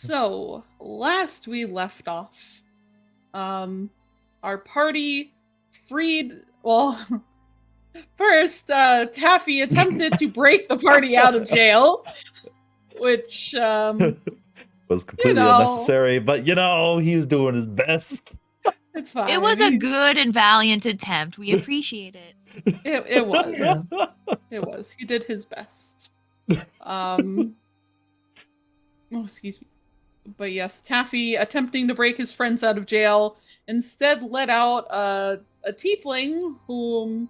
So, last we left off, our party freed, well, first, Taffy attempted to break the party out of jail, which, was completely unnecessary, but he was doing his best. It's fine. It was a good and valiant attempt. We appreciate it. It was. It was. He did his best. Oh, excuse me. But yes, Taffy, attempting to break his friends out of jail, instead let out a tiefling whom,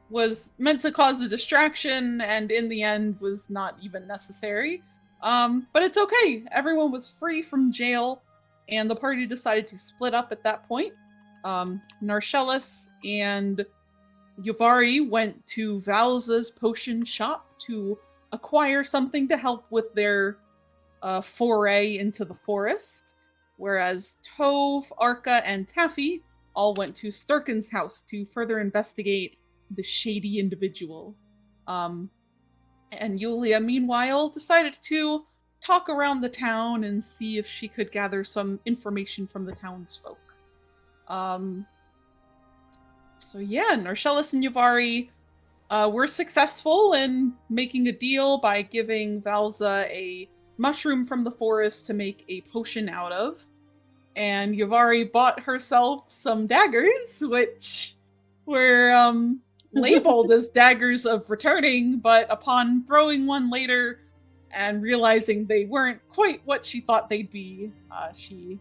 was meant to cause a distraction and in the end was not even necessary. But it's okay. Everyone was free from jail and the party decided to split up at that point. Narcellus and Yuvari went to Valza's potion shop to acquire something to help with their foray into the forest, whereas Tove, Arca, and Taffy all went to Sturkin's house to further investigate the shady individual. And Yulia, meanwhile, decided to talk around the town and see if she could gather some information from the townsfolk. So yeah, Narcellus and Yuvari were successful in making a deal by giving Valza a mushroom from the forest to make a potion out of. And Yuvari bought herself some daggers, which were labeled as daggers of returning, but upon throwing one later and realizing they weren't quite what she thought they'd be, she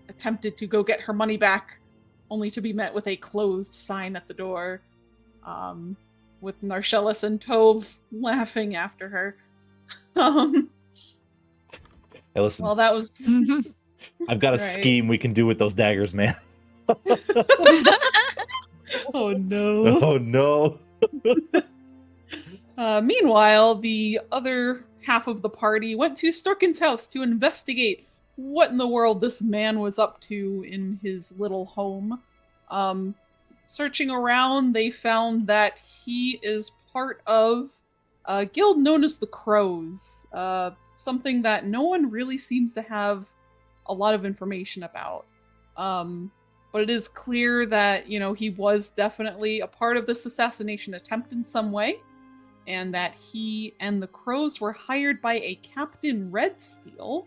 attempted to go get her money back, only to be met with a closed sign at the door, with Narcellus and Tove laughing after her. Hey, listen. Well, that was... I've got a scheme we can do with those daggers, man. Oh no. Oh no. Meanwhile, the other half of the party went to Sturkin's house to investigate what in the world this man was up to in his little home. Searching around, they found that he is part of a guild known as the Crows, something that no one really seems to have a lot of information about. But it is clear that, he was definitely a part of this assassination attempt in some way, and that he and the Crows were hired by a Captain Redsteel,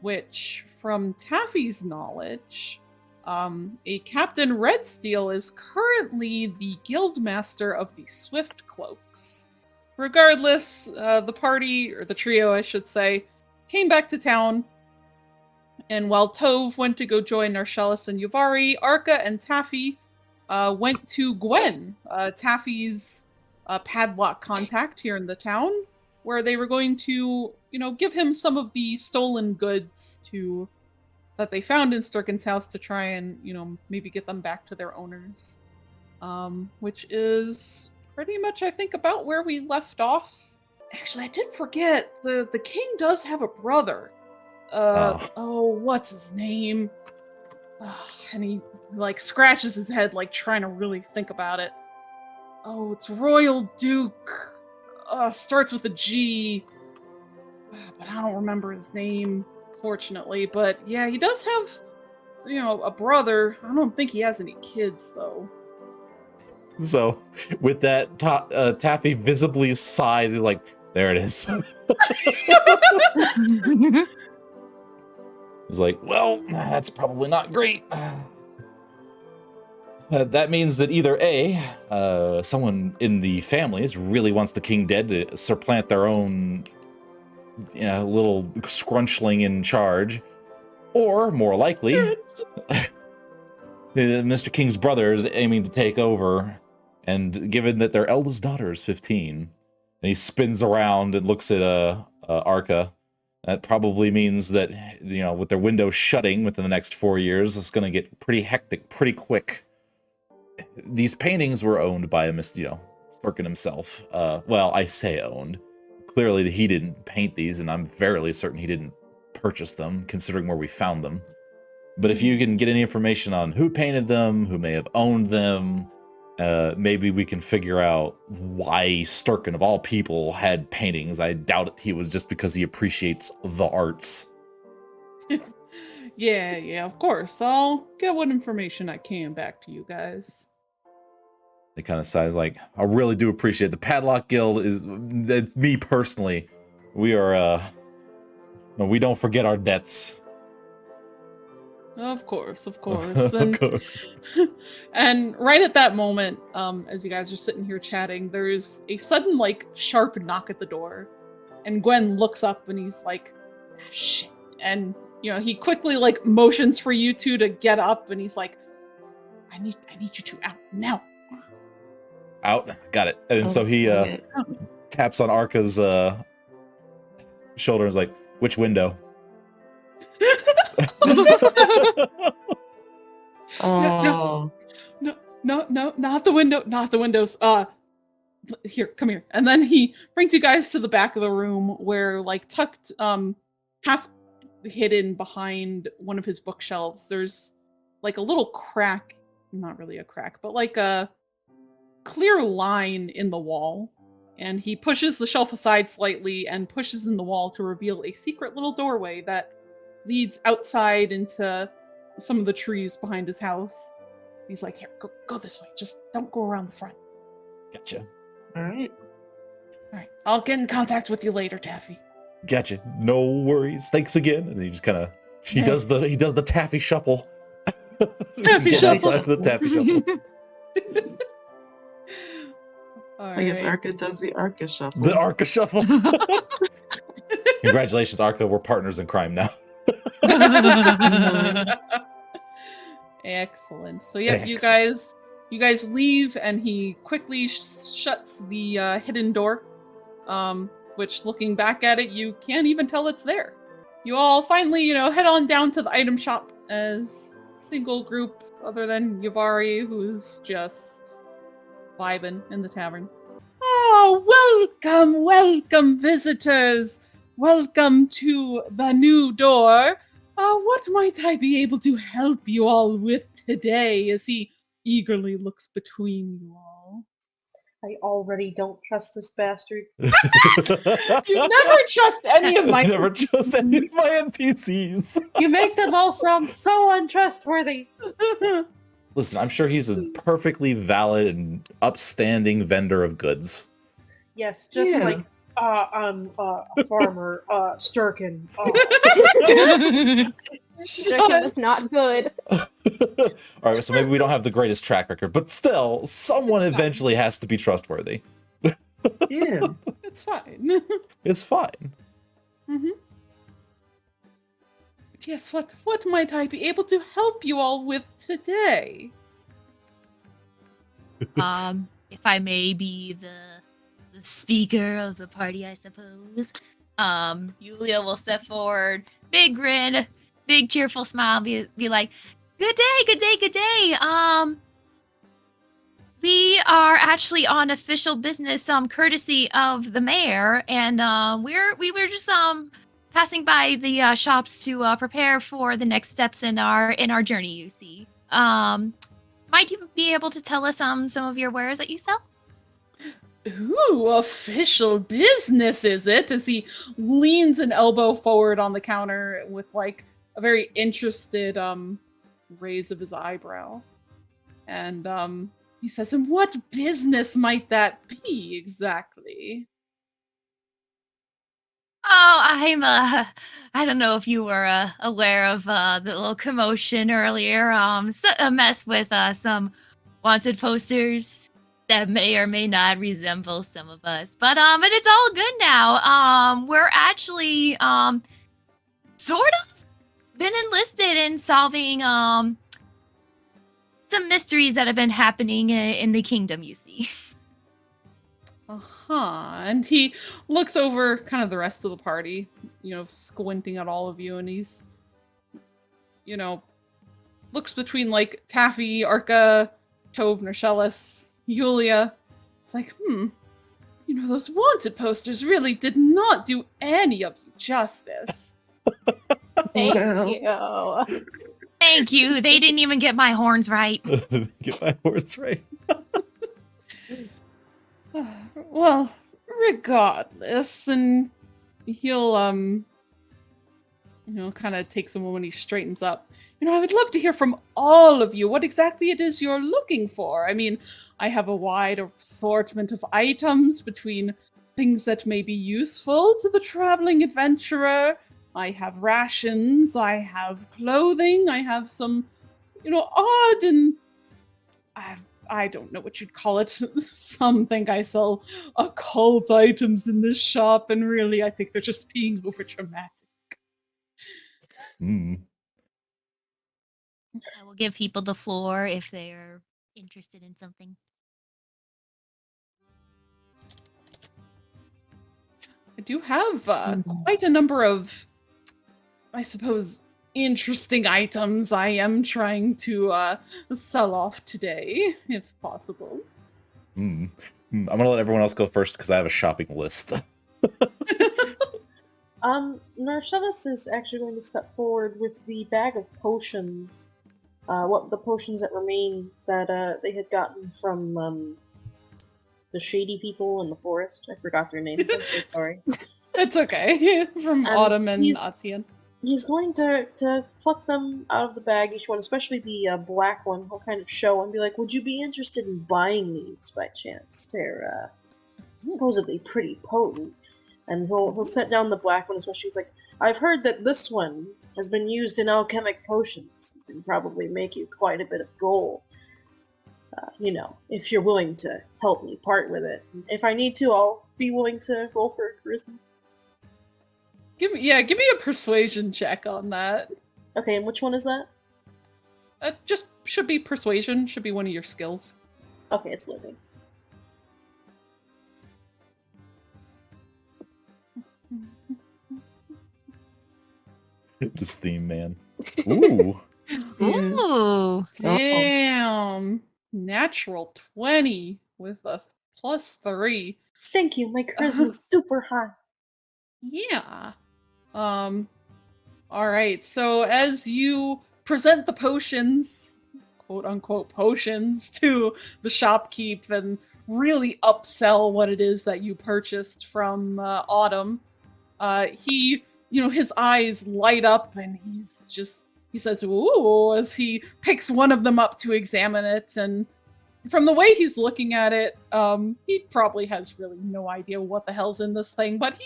which, from Taffy's knowledge, a Captain Redsteel is currently the guildmaster of the Swift Cloaks. Regardless, the party, or the trio, I should say, came back to town, and while Tove went to go join Narcellus and Yuvari, Arca and Taffy went to Gwen, Taffy's padlock contact here in the town, where they were going to, give him some of the stolen goods that they found in Sturkin's house to try and, maybe get them back to their owners. Which is pretty much, I think, about where we left off. Actually, I did forget, the king does have a brother. What's his name? And he, scratches his head, trying to really think about it. Oh, it's Royal Duke. Starts with a G. But I don't remember his name, fortunately. But yeah, he does have, a brother. I don't think he has any kids, though. So, with that, Taffy visibly sighs. He's like, there it is. He's like, well, that's probably not great. That means that either A, someone in the families really wants the king dead to supplant their own little scrunchling in charge, or more likely, Mr. King's brother is aiming to take over, and given that their eldest daughter is 15, and he spins around and looks at Arca, that probably means that, with their window shutting within the next 4 years, it's going to get pretty hectic pretty quick. These paintings were owned by Sturkin himself. Well, I say owned. Clearly he didn't paint these, and I'm fairly certain he didn't purchase them, considering where we found them. But if you can get any information on who painted them, who may have owned them, maybe we can figure out why Sturkin, of all people, had paintings. I doubt it he was just because he appreciates the arts. Yeah, of course. I'll get what information I can back to you guys. They kind of sighs like, I really do appreciate the Padlock Guild that's me personally. We are, we don't forget our debts. Of course. Of And, course. and right at that moment, as you guys are sitting here chatting, there's a sudden, like, sharp knock at the door. And Gwen looks up and he's like, ah, shit. And, he quickly, like, motions for you two to get up and he's like, I need you two out now. Out? Got it. And so he taps on Arca's shoulder and is like, which window? No, not the window, not the windows. Here, come here. And then he brings you guys to the back of the room where, like, tucked, half hidden behind one of his bookshelves, there's like a little crack, not really a crack, but like a clear line in the wall. And he pushes the shelf aside slightly and pushes in the wall to reveal a secret little doorway that leads outside into some of the trees behind his house. He's like, here, go this way. Just don't go around the front. Gotcha. All right. I'll get in contact with you later, Taffy. Gotcha. No worries. Thanks again. And he just kind of does the taffy shuffle. Taffy shuffle. Outside of the taffy shuffle. I guess Arca does the Arca shuffle. The Arca shuffle. Congratulations, Arca. We're partners in crime now. Excellent. So yeah, you guys leave, and he quickly shuts the hidden door. Which, looking back at it, you can't even tell it's there. You all finally, head on down to the item shop as a single group, other than Yavari, who's just vibing in the tavern. Oh, welcome, visitors. Welcome to the new door. What might I be able to help you all with today? As he eagerly looks between you all. I already don't trust this bastard. You never trust any of my never trust any of my NPCs. You make them all sound so untrustworthy. Listen, I'm sure he's a perfectly valid and upstanding vendor of goods. Yes, just like I'm a farmer, Sturkin. Sturkin is not good. All right, so maybe we don't have the greatest track record, but still, someone eventually has to be trustworthy. Yeah. It's fine. It's fine. Mm-hmm. Yes, what might I be able to help you all with today? If I may be the speaker of the party, I suppose. Yulia will step forward, big grin, big cheerful smile, be like, good day. We are actually on official business, courtesy of the mayor, and we were just passing by the shops to prepare for the next steps in our journey. You see, might you be able to tell us some of your wares that you sell? Ooh, official business, is it? As he leans an elbow forward on the counter with like a very interested raise of his eyebrow, and he says, "And what business might that be exactly?" Oh, I don't know if you were aware of the little commotion earlier. A mess with some wanted posters that may or may not resemble some of us, but it's all good now. We're actually sort of been enlisted in solving some mysteries that have been happening in the kingdom. You see. And he looks over kind of the rest of the party, squinting at all of you, and he's, looks between like Taffy, Arca, Tove, Nershellus, Yulia. It's like, those wanted posters really did not do any of you justice. Thank Well. you. Thank you. They didn't even get my horns right. Get my horse right. Well, regardless, and he'll kind of takes a moment. He straightens up. I would love to hear from all of you what exactly it is you're looking for. I mean, I have a wide assortment of items between things that may be useful to the traveling adventurer. I have rations, I have clothing, I have some, odd and I don't know what you'd call it. Some think I sell occult items in this shop, and really, I think they're just being over dramatic. Hmm. I will give people the floor if they're interested in something. I do have quite a number of, I suppose, interesting items I am trying to sell off today, if possible. I'm gonna let everyone else go first because I have a shopping list. Narcellus is actually going to step forward with the bag of potions. What the potions that remain that they had gotten from the shady people in the forest. I forgot their names. I'm so sorry. It's okay. From Autumn and he's- Asian. He's going to pluck them out of the bag, each one, especially the black one. He'll kind of show and be like, "Would you be interested in buying these by chance? They're supposedly pretty potent." And he'll set down the black one, especially. He's like, "I've heard that this one has been used in alchemic potions. It can probably make you quite a bit of gold. If you're willing to help me part with it. If I need to, I'll be willing to roll for charisma." Give me a persuasion check on that. Okay, and which one is that? Just should be persuasion. Should be one of your skills. Okay, it's living. This theme, man. Ooh. Ooh. Damn. Natural 20 with a +3. Thank you. My charisma's super high. Yeah. All right. So as you present the potions, quote unquote potions, to the shopkeep and really upsell what it is that you purchased from Autumn, he, his eyes light up and he says, "Ooh," as he picks one of them up to examine it. And from the way he's looking at it, he probably has really no idea what the hell's in this thing, but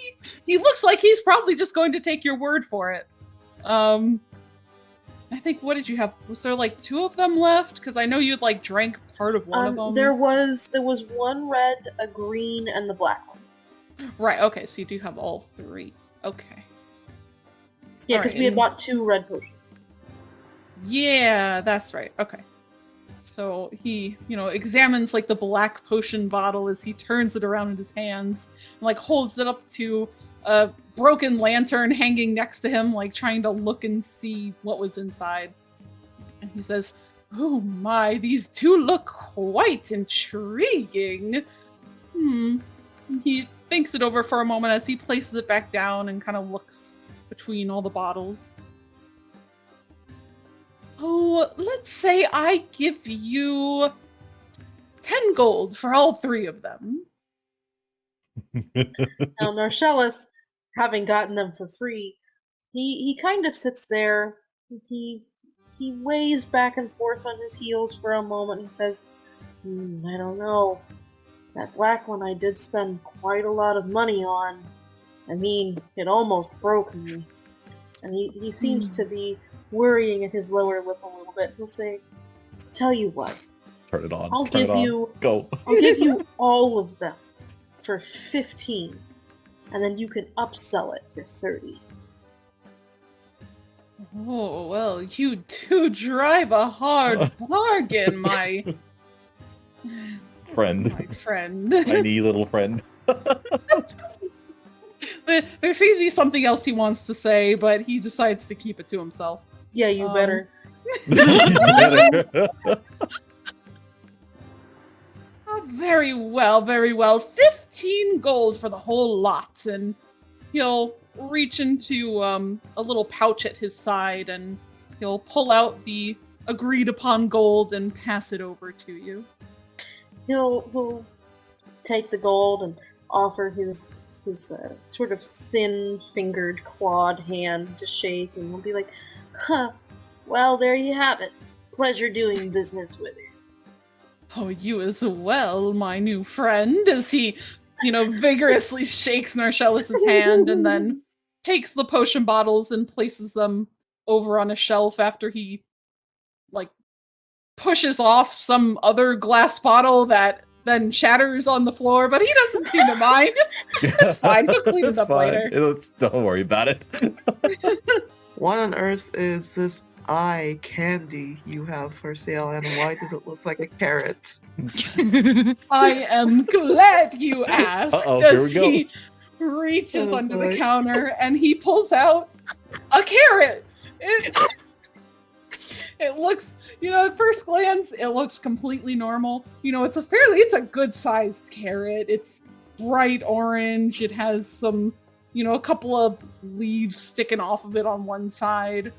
he looks like he's probably just going to take your word for it. I think, what did you have? Was there like 2 of them left? Because I know you'd like drank part of one of them. There was one red, a green, and the black one. Right, okay, so you do have all 3. Okay. Yeah, because Alright, we had and- bought 2 red potions. Yeah, that's right. Okay. So he, examines like the black potion bottle as he turns it around in his hands and like holds it up to a broken lantern hanging next to him, like trying to look and see what was inside. And he says, "Oh my, these 2 look quite intriguing." He thinks it over for a moment as he places it back down and kind of looks between all the bottles. "Oh, let's say I give you 10 gold for all 3 of them." Now, Narcellus, having gotten them for free, he kind of sits there. He weighs back and forth on his heels for a moment. He says, "I don't know. That black one I did spend quite a lot of money on. I mean, it almost broke me." And he seems to be worrying at his lower lip a little bit. He'll say, "Tell you what, Turn it on. I'll Turn it give on. you Go. I'll give you all of them for 15, and then you can upsell it for 30. Oh, well, you do drive a hard bargain, my Friend. my friend. Tiny little friend. There seems to be something else he wants to say, but he decides to keep it to himself. Yeah, you better. Oh, very well, very well. 15 gold for the whole lot. And he'll reach into a little pouch at his side and he'll pull out the agreed upon gold and pass it over to you. He'll take the gold and offer his sort of thin-fingered, clawed hand to shake, and he'll be like, "Huh, well, there you have it. Pleasure doing business with you." Oh, you as well, my new friend, as he, vigorously shakes Narcellus's hand and then takes the potion bottles and places them over on a shelf after he, pushes off some other glass bottle that then shatters on the floor, but he doesn't seem to mind. It's fine. He'll clean it It's up fine. later. Don't worry about it. What on earth is this eye candy you have for sale, and why does it look like a carrot? I am glad you asked. Uh-oh, here we As go. he reaches Oh, under the boy. counter and he pulls out a carrot. It looks, at first glance, it looks completely normal. It's a good sized carrot. It's bright orange. It has some, a couple of leaves sticking off of it on one side.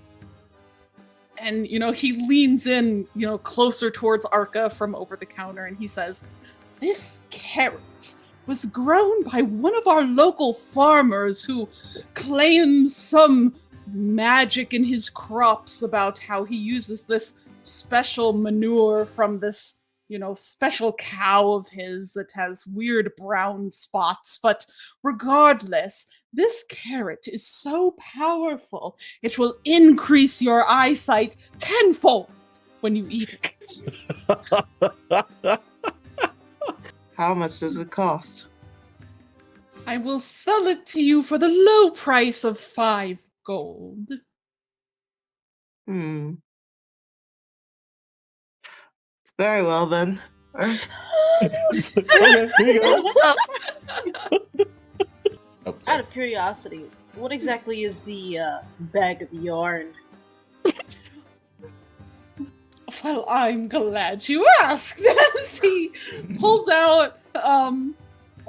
And, he leans in, closer towards Arca from over the counter and he says, "This carrot was grown by one of our local farmers who claims some magic in his crops about how he uses this special manure from this, special cow of his that has weird brown spots. But regardless, this carrot is so powerful, it will increase your eyesight tenfold when you eat it." How much does it cost? "I will sell it to you for the low price of 5 gold." Very well then. Okay, here you go. Oh, Out sorry. of curiosity, what exactly is the bag of yarn? Well, I'm glad you asked. As he pulls out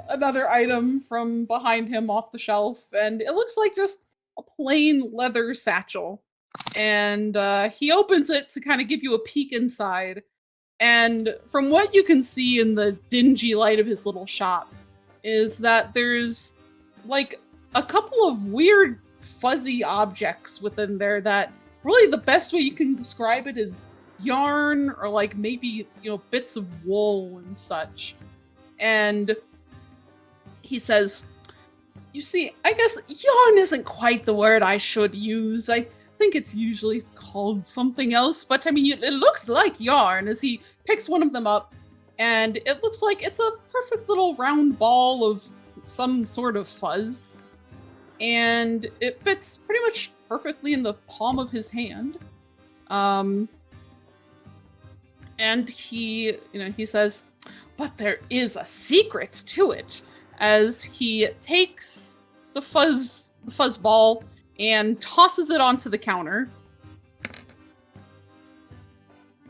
another item from behind him off the shelf, and it looks like just a plain leather satchel. And he opens it to kind of give you a peek inside. And from what you can see in the dingy light of his little shop, is that there's a couple of weird fuzzy objects within there that really the best way you can describe it is yarn or maybe bits of wool and such. And he says, "You see, I guess yarn isn't quite the word I should use. I think it's usually called something else, but I mean, it looks like yarn." As he picks one of them up, and it looks like it's a perfect little round ball of some sort of fuzz, and it fits pretty much perfectly in the palm of his hand. And he says, "But there is a secret to it," as he takes the fuzz ball and tosses it onto the counter.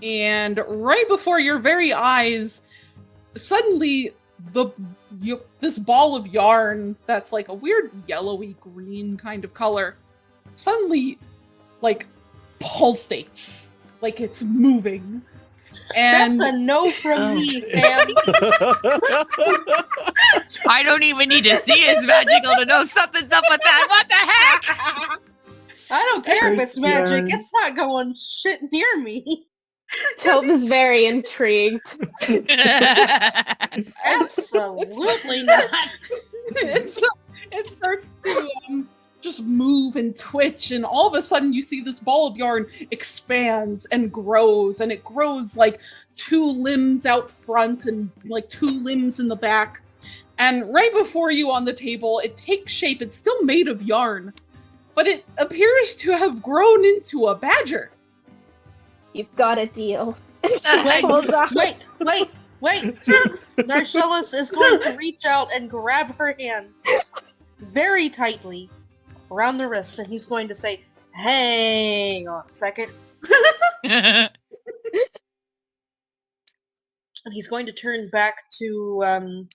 And right before your very eyes, suddenly this ball of yarn that's like a weird yellowy green kind of color suddenly pulsates, like it's moving. And That's a no from me, fam. I don't even need to see his magical to know something's up with that. What the heck? I don't care if it's magic. Yarn. It's not going shit near me. Tobe is very intrigued. Absolutely not. it starts to just move and twitch, and all of a sudden you see this ball of yarn expands and grows, and it grows like 2 limbs out front and 2 limbs in the back. And right before you on the table, it takes shape. It's still made of yarn, but it appears to have grown into a badger. You've got a deal. Wait, Hold on. wait. Narcellus is going to reach out and grab her hand very tightly around the wrist, and he's going to say, "Hang on a second." And he's going to turn back to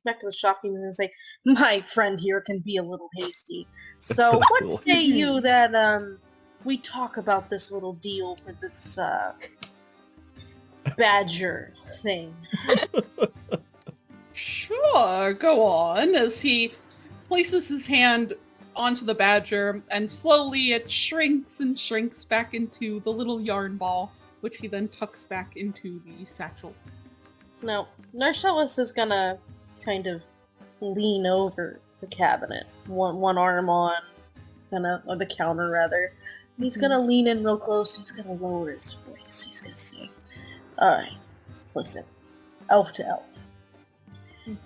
the shopkeeper and say, "My friend here can be a little hasty. So what say you that we talk about this little deal for this badger thing?" Sure, go on, as he places his hand onto the badger, and slowly it shrinks and shrinks back into the little yarn ball, which he then tucks back into the satchel. Now, Narcellus is gonna kind of lean over the cabinet, one arm on the counter rather. He's gonna lean in real close. He's gonna lower his voice. He's gonna say, "All right, listen, elf to elf.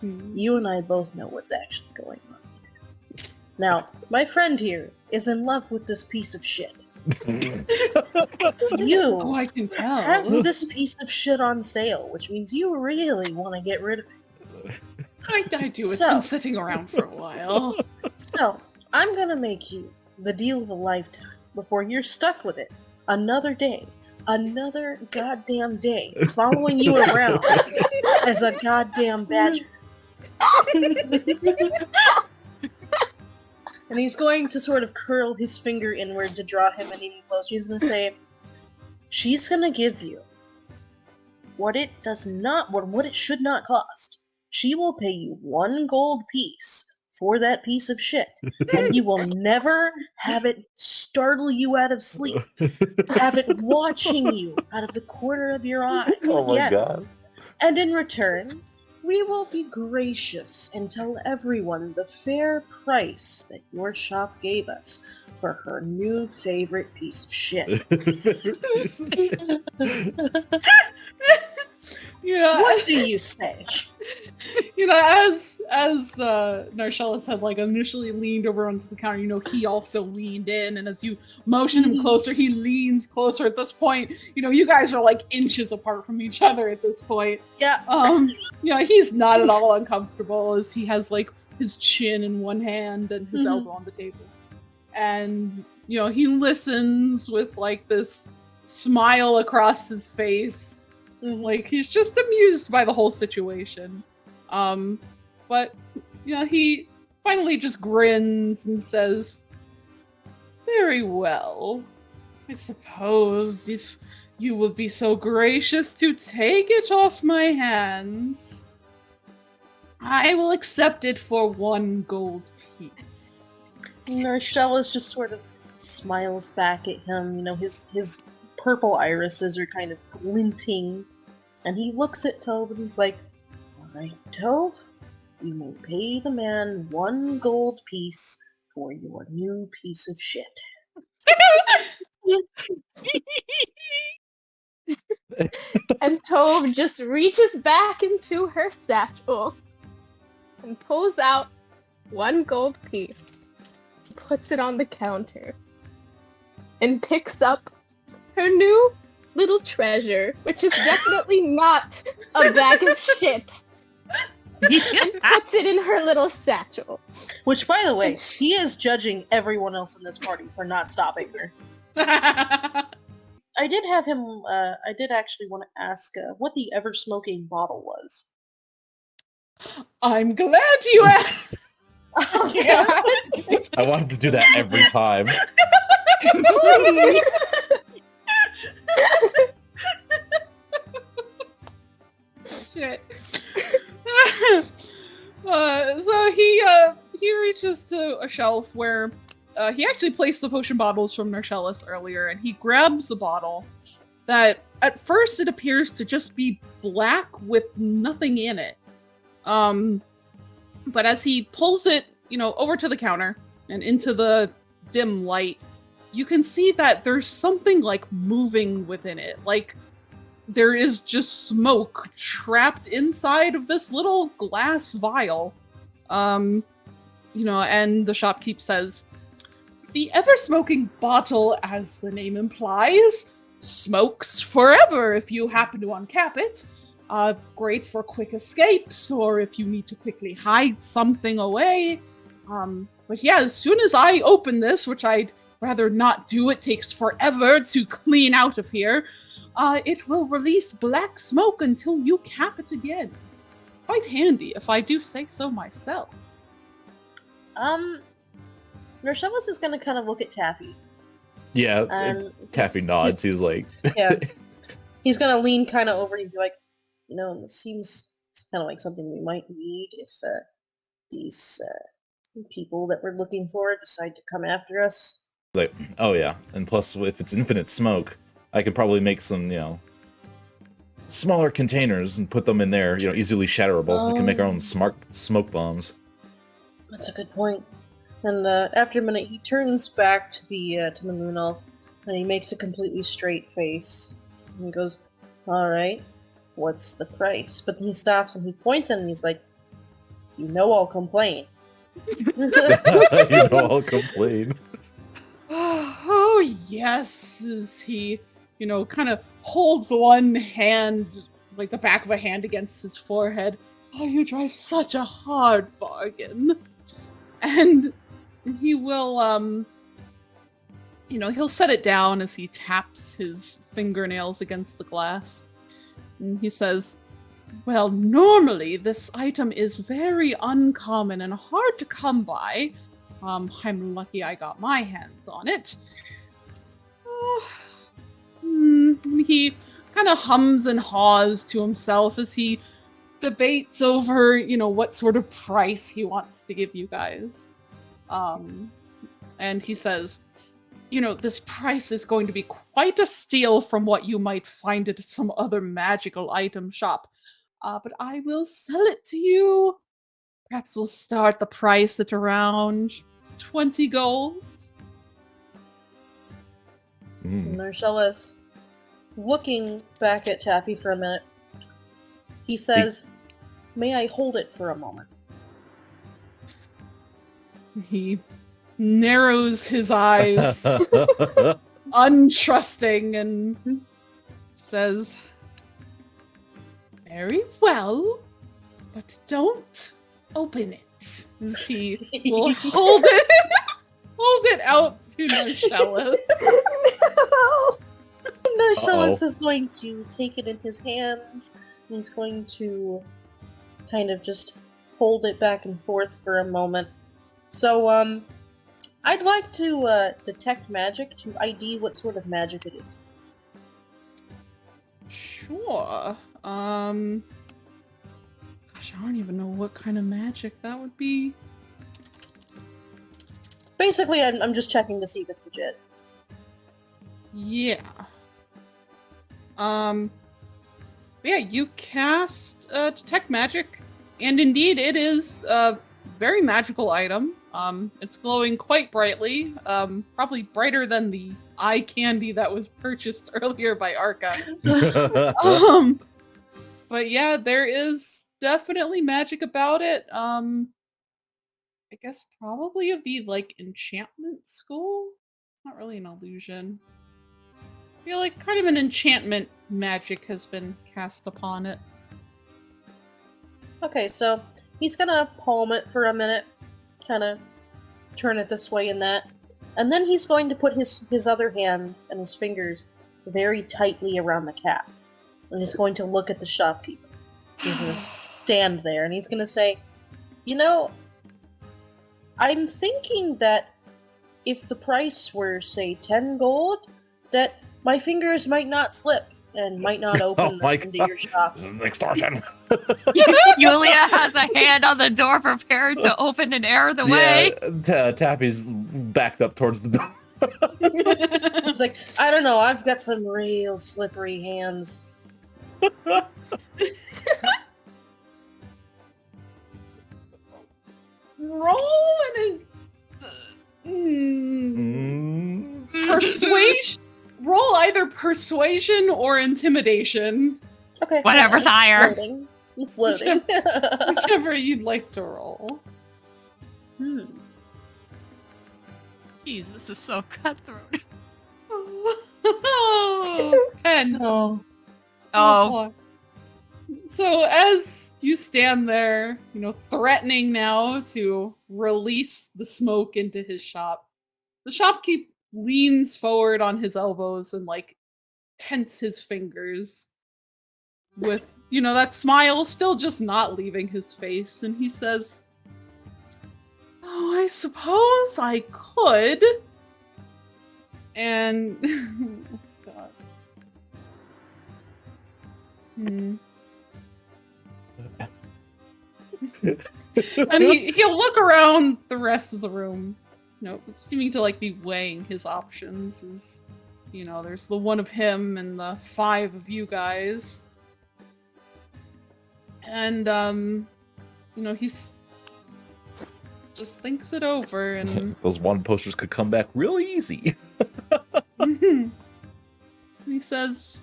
You and I both know what's actually going on here. Now, my friend here is in love with this piece of shit. You Oh, I can tell. have this piece of shit on sale, which means you really want to get rid of it. I do. It's So- been sitting around for a while. So, I'm gonna make you the deal of a lifetime before you're stuck with it. Another day. Another goddamn day following you around as a goddamn badger." And he's going to sort of curl his finger inward to draw him in even closer. He's going to say, "She's going to give you what it should not cost. She will pay you 1 gold piece for that piece of shit, and you will never have it startle you out of sleep. Have it watching you out of the corner of your eye. Oh my Yeah. god. And in return, we will be gracious and tell everyone the fair price that your shop gave us for her new favorite piece of shit." What do you say? As Narcellus had initially leaned over onto the counter, he also leaned in, and as you motion him closer, he leans closer. At this point, you guys are inches apart from each other at this point. Yeah. He's not at all uncomfortable as he has his chin in one hand and his elbow on the table. And he listens with this smile across his face. He's just amused by the whole situation. But he finally just grins and says, "Very well. I suppose if you would be so gracious to take it off my hands, I will accept it for 1 gold piece." Narcellus just sort of smiles back at him. His purple irises are kind of glinting. And he looks at Tove and he's like, "All right, Tove, you will pay the man 1 gold piece for your new piece of shit." And Tove just reaches back into her satchel and pulls out 1 gold piece, puts it on the counter, and picks up her new little treasure, which is definitely not a bag of shit, and puts it in her little satchel. Which, by the way, he is judging everyone else in this party for not stopping her. I did have him, I did actually want to ask what the ever-smoking bottle was. I'm glad you asked. Oh, God. I wanted to do that every time. Please. Shit. So he reaches to a shelf where he actually placed the potion bottles from Narcellus earlier, and he grabs a bottle that at first it appears to just be black with nothing in it. But as he pulls it, over to the counter and into the dim light, you can see that there's something moving within it. There is just smoke trapped inside of this little glass vial. And the shopkeep says, "The ever-smoking bottle, as the name implies, smokes forever if you happen to uncap it. Great for quick escapes, or if you need to quickly hide something away. But yeah, as soon as I open this, which I'd rather not do, it takes forever to clean out of here, it will release black smoke until you cap it again. Quite handy, if I do say so myself." Narcellus is gonna kind of look at Taffy. Yeah, Taffy he's- nods. He's like, Yeah. He's gonna lean kind of over and be like, "It seems It's kind of like something we might need if these people that we're looking for decide to come after us. Like, oh yeah, and plus if it's infinite smoke, I could probably make some, smaller containers and put them in there, easily shatterable. We can make our own smoke bombs. That's a good point. And after a minute, he turns back to the moon elf, and he makes a completely straight face. And he goes, "All right, what's the price?" But then he stops and he points at him and he's like, I'll complain." I'll complain. Oh, yes, as he, kind of holds one hand, like the back of a hand against his forehead. Oh, you drive such a hard bargain. And he will, he'll set it down as he taps his fingernails against the glass. And he says, "Well, normally this item is very uncommon and hard to come by. I'm lucky I got my hands on it." He kind of hums and haws to himself as he debates over, what sort of price he wants to give you guys. And he says, "This price is going to be quite a steal from what you might find at some other magical item shop. But I will sell it to you. Perhaps we'll start the price at around 20 gold." Marcellus, looking back at Taffy for a minute, he says, "May I hold it for a moment?" He narrows his eyes, untrusting, and says, "Very well, but don't open it." As he will hold it out to Marcellus. No. Marcellus is going to take it in his hands. He's going to kind of just hold it back and forth for a moment. So, I'd like to detect magic to ID what sort of magic it is. Sure. Gosh, I don't even know what kind of magic that would be. Basically, I'm just checking to see if it's legit. Yeah. Yeah, you cast detect magic, and indeed it is a very magical item. It's glowing quite brightly, probably brighter than the eye candy that was purchased earlier by Arca. But yeah, there is definitely magic about it. I guess probably it'd be like enchantment school. It's not really an illusion. I feel like kind of an enchantment magic has been cast upon it. Okay, so he's gonna palm it for a minute, kind of turn it this way and that, and then he's going to put his other hand and his fingers very tightly around the cap, and he's going to look at the shopkeeper. He's gonna stand there, and he's gonna say, I'm thinking that if the price were, say, 10 gold, that my fingers might not slip and might not open this into your shop. This is extortion. Yulia has a hand on the door prepared to open and air the way. Tappy's backed up towards the door. It's like, I don't know, I've got some real slippery hands. Roll persuasion. Roll either persuasion or intimidation. Okay. Whatever's higher. Loading. It's loading. Whichever you'd like to roll. Jeez, this is so cutthroat. 10. Oh. Oh. So as you stand there, threatening now to release the smoke into his shop, the shopkeep leans forward on his elbows and tense his fingers with, that smile still just not leaving his face. And he says, "Oh, I suppose I could." And oh God. And he'll look around the rest of the room, seeming to like be weighing his options. Is there's the one of him and the 5 of you guys, and he's just thinks it over, and Those wanted posters could come back real easy. he says,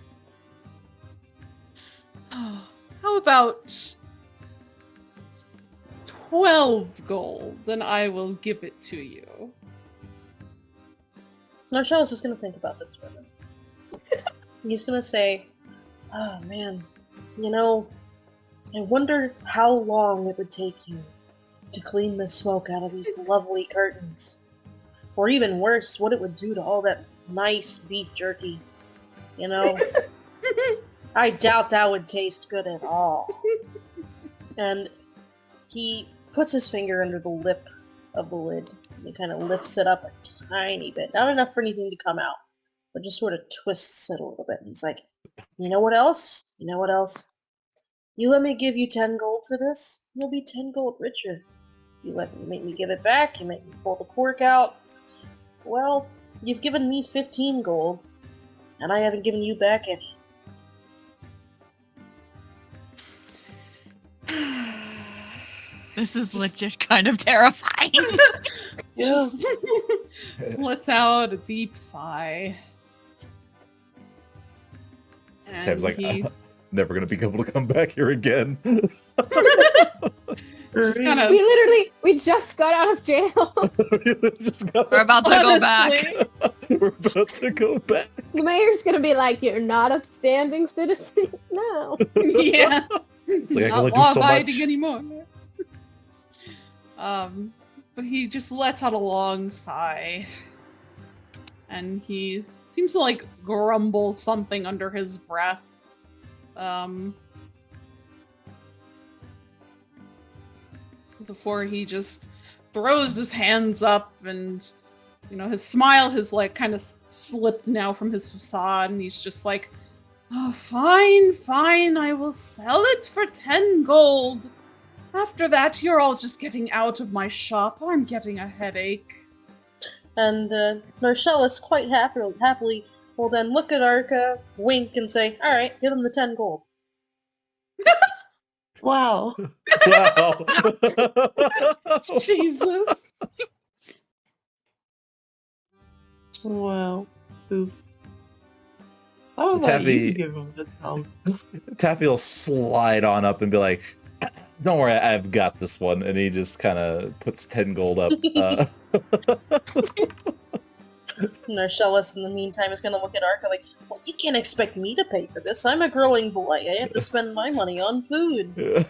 "Oh, how about 12 gold, and I will give it to you." Narcellus is going to think about this for a minute. He's going to say, "Oh man, I wonder how long it would take you to clean the smoke out of these lovely curtains. Or even worse, what it would do to all that nice beef jerky. I doubt that would taste good at all." And he puts his finger under the lip of the lid, and he kind of lifts it up a tiny bit. Not enough for anything to come out, but just sort of twists it a little bit. And he's like, "You know what else? You let me give you 10 gold for this, you'll be 10 gold richer. You make me give it back, you make me pull the cork out. Well, you've given me 15 gold, and I haven't given you back any." This is legit kind of terrifying. Yeah. Just lets out a deep sigh. And Tab's like, I'm never gonna be able to come back here again. just kind of. We just got out of jail. We're about to go back. We're about to go back. The mayor's gonna be like, "You're not upstanding citizens now." Yeah. It's like, I can Not only do so law-abiding much. anymore. But he just lets out a long sigh, and he seems to like grumble something under his breath. Before he just throws his hands up, and his smile has like kind of slipped now from his facade, and he's just like, "Oh, fine, I will sell it for 10 gold. After that, you're all just getting out of my shop. I'm getting a headache." And Narcellus quite happily will then look at Arca, wink, and say, "Alright, give him the 10 gold." Wow. Wow. Jesus. Wow. This... How So about Taffy- you give him the 10? Taffy will slide on up and be like, "Don't worry, I've got this one." And he just kind of puts 10 gold up. Narcellus, in the meantime, is going to look at Arca like, "Well, you can't expect me to pay for this. I'm a growing boy. I have to spend my money on food."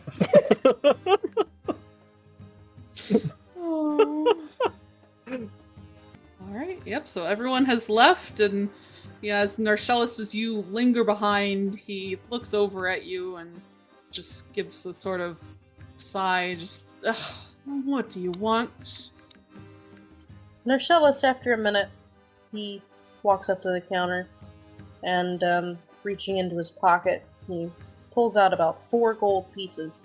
Oh. Alright, yep, so everyone has left, and as Narcellus, as you linger behind, he looks over at you and just gives a sort of sigh, just, "Ugh, what do you want?" Narcellus, after a minute, he walks up to the counter and, reaching into his pocket, he pulls out about 4 gold pieces.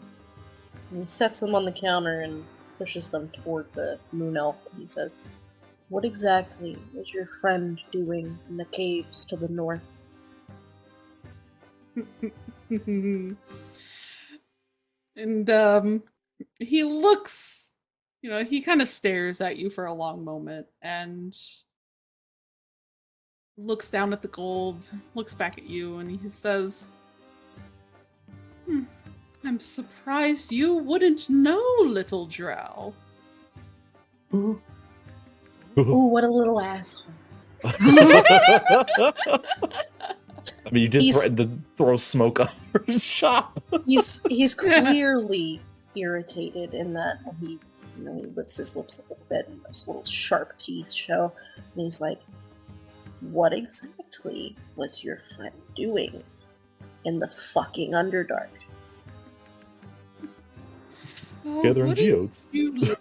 And he sets them on the counter and pushes them toward the moon elf, and he says, "What exactly is your friend doing in the caves to the north?" And he looks, he kind of stares at you for a long moment and looks down at the gold, looks back at you, and he says, "I'm surprised you wouldn't know, little drow." Ooh. Ooh, what a little asshole. I mean, you did He's- threaten to throw smoke over his shop. He's clearly irritated in that he lifts his lips a little bit and those little sharp teeth show. And he's like, "What exactly was your friend doing in the fucking Underdark?" Oh, Gathering wouldn't geodes. you like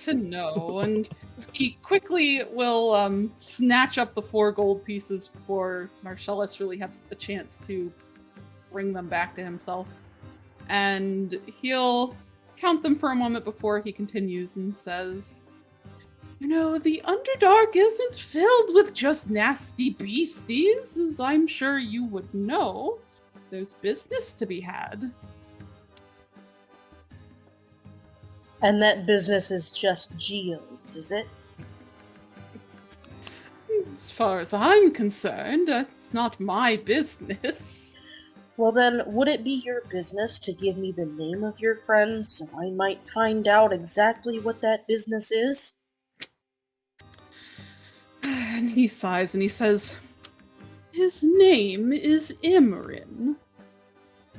to know? And he quickly will snatch up the 4 gold pieces before Narcellus really has a chance to bring them back to himself. And he'll count them for a moment before he continues and says, "You know, the Underdark isn't filled with just nasty beasties, as I'm sure you would know. There's business to be had." And that business is just geodes, is it? As far as I'm concerned, it's not my business. Well then, would it be your business to give me the name of your friend so I might find out exactly what that business is? And he sighs and he says, "His name is Imrin.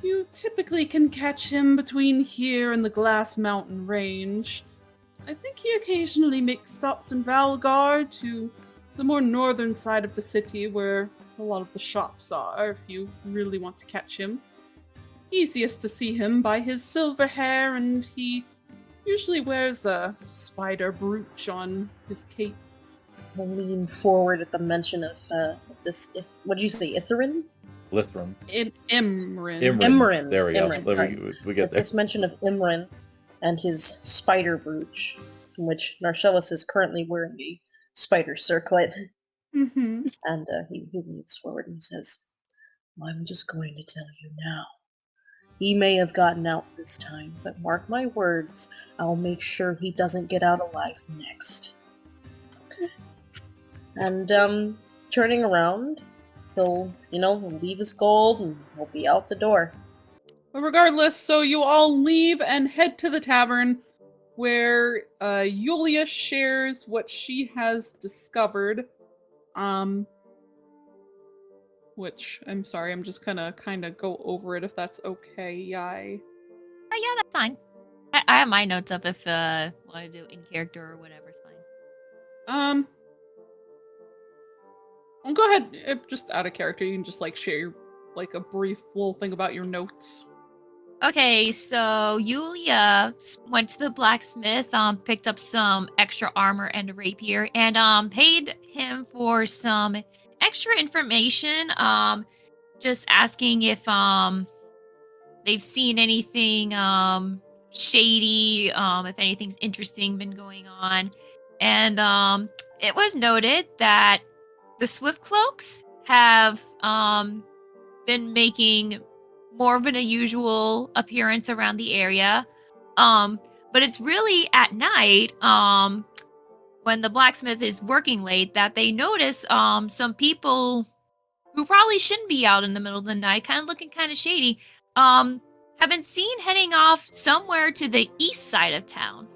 You typically can catch him between here and the Glass Mountain Range. I think he occasionally makes stops in Valgar to the more northern side of the city where a lot of the shops are, if you really want to catch him. Easiest to see him by his silver hair, and he usually wears a spider brooch on his cape." I'll lean forward at the mention of this. What did you say, Itherin? Lithram. Imrin. Imrin. There we go. Imrin, There sorry. we get At there. this mention of Imrin and his spider brooch, in which Narcellus is currently wearing a spider circlet, Mm-hmm. and he leans forward and says, "I'm just going to tell you now. He may have gotten out this time, but mark my words, I'll make sure he doesn't get out alive next." And turning around, he'll leave his gold and he'll be out the door. But regardless, so you all leave and head to the tavern where Yulia shares what she has discovered. Which, I'm sorry, I'm just gonna kind of go over it if that's okay, Yai. Oh, yeah, that's fine. I have my notes up if want to do it in character or whatever. It's fine. Well, go ahead, just out of character, you can just share a brief little thing about your notes. Okay, so Yulia went to the blacksmith, picked up some extra armor and a rapier, and paid him for some extra information. Just asking if they've seen anything shady, if anything's interesting been going on, and it was noted that the Swift Cloaks have been making more of an unusual appearance around the area. But it's really at night, when the blacksmith is working late, that they notice some people who probably shouldn't be out in the middle of the night, kind of looking kind of shady, have been seen heading off somewhere to the east side of town.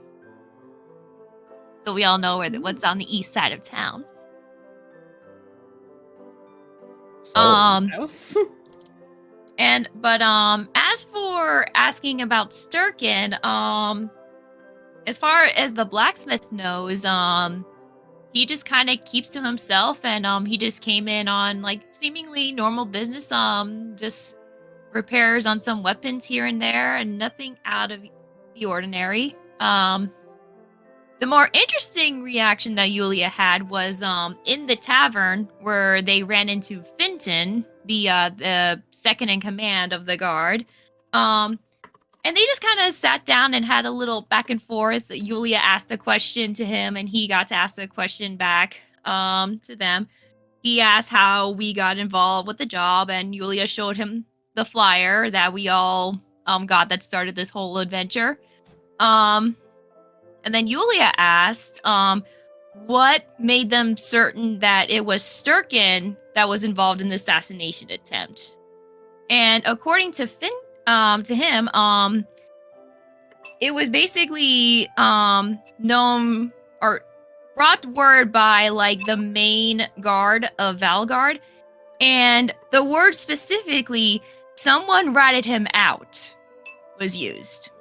So we all know what's on the east side of town. House. But as for asking about Sturkin, as far as the blacksmith knows, he just kind of keeps to himself, and he just came in on seemingly normal business, just repairs on some weapons here and there, and nothing out of the ordinary. The more interesting reaction that Yulia had was in the tavern where they ran into Finton, the second in command of the guard. And they just kind of sat down and had a little back and forth. Yulia asked a question to him, and he got to ask a question back to them. He asked how we got involved with the job, and Yulia showed him the flyer that we all got that started this whole adventure. And then Yulia asked what made them certain that it was Sturkin that was involved in the assassination attempt. And according to him, it was basically known or brought word by the main guard of Valgard, and the word specifically, "someone ratted him out," was used.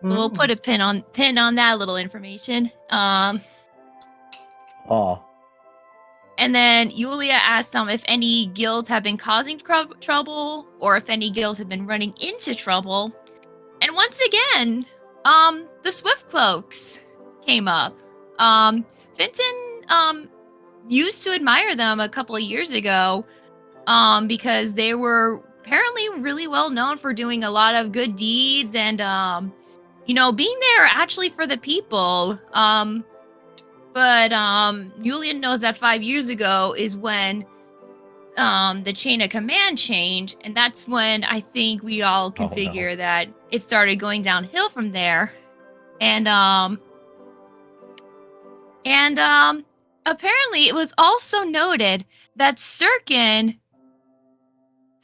So we'll put a pin on that little information. And then Yulia asked if any guilds have been causing trouble, or if any guilds have been running into trouble. And once again, the Swift Cloaks came up. Finton used to admire them a couple of years ago, because they were apparently really well known for doing a lot of good deeds, and being there actually for the people. But Julian knows that 5 years ago is when the chain of command changed, and that's when I think we all can Oh, no. figure that it started going downhill from there. And apparently it was also noted that Sturkin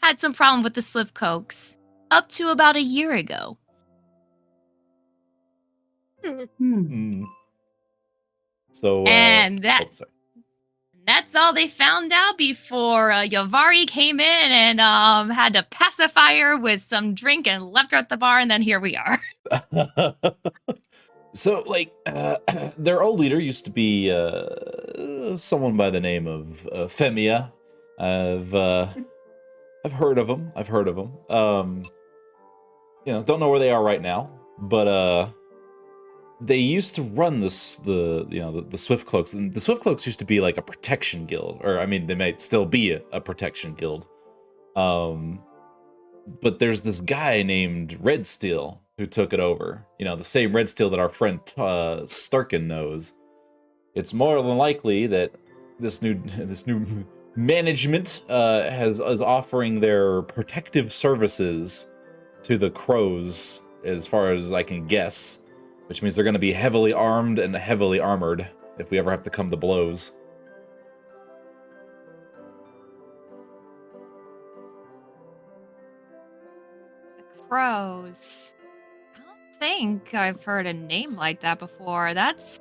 had some problem with the Slivcoaks up to about a year ago. Hmm. So, And oh, sorry. that's all they found out before Yavari came in and had to pacify her with some drink and left her at the bar, and then here we are. So, like, their old leader used to be someone by the name of Femia. I've heard of him. Don't know where they are right now, but they used to run the Swift Cloaks, and the Swift Cloaks used to be like a protection guild, or I mean, they might still be a protection guild. But there's this guy named Redsteel who took it over. The same Redsteel that our friend Starkin knows. It's more than likely that this new management is offering their protective services to the Crows, as far as I can guess. Which means they're going to be heavily armed and heavily armored if we ever have to come to blows. The Crows. I don't think I've heard a name like that before. That's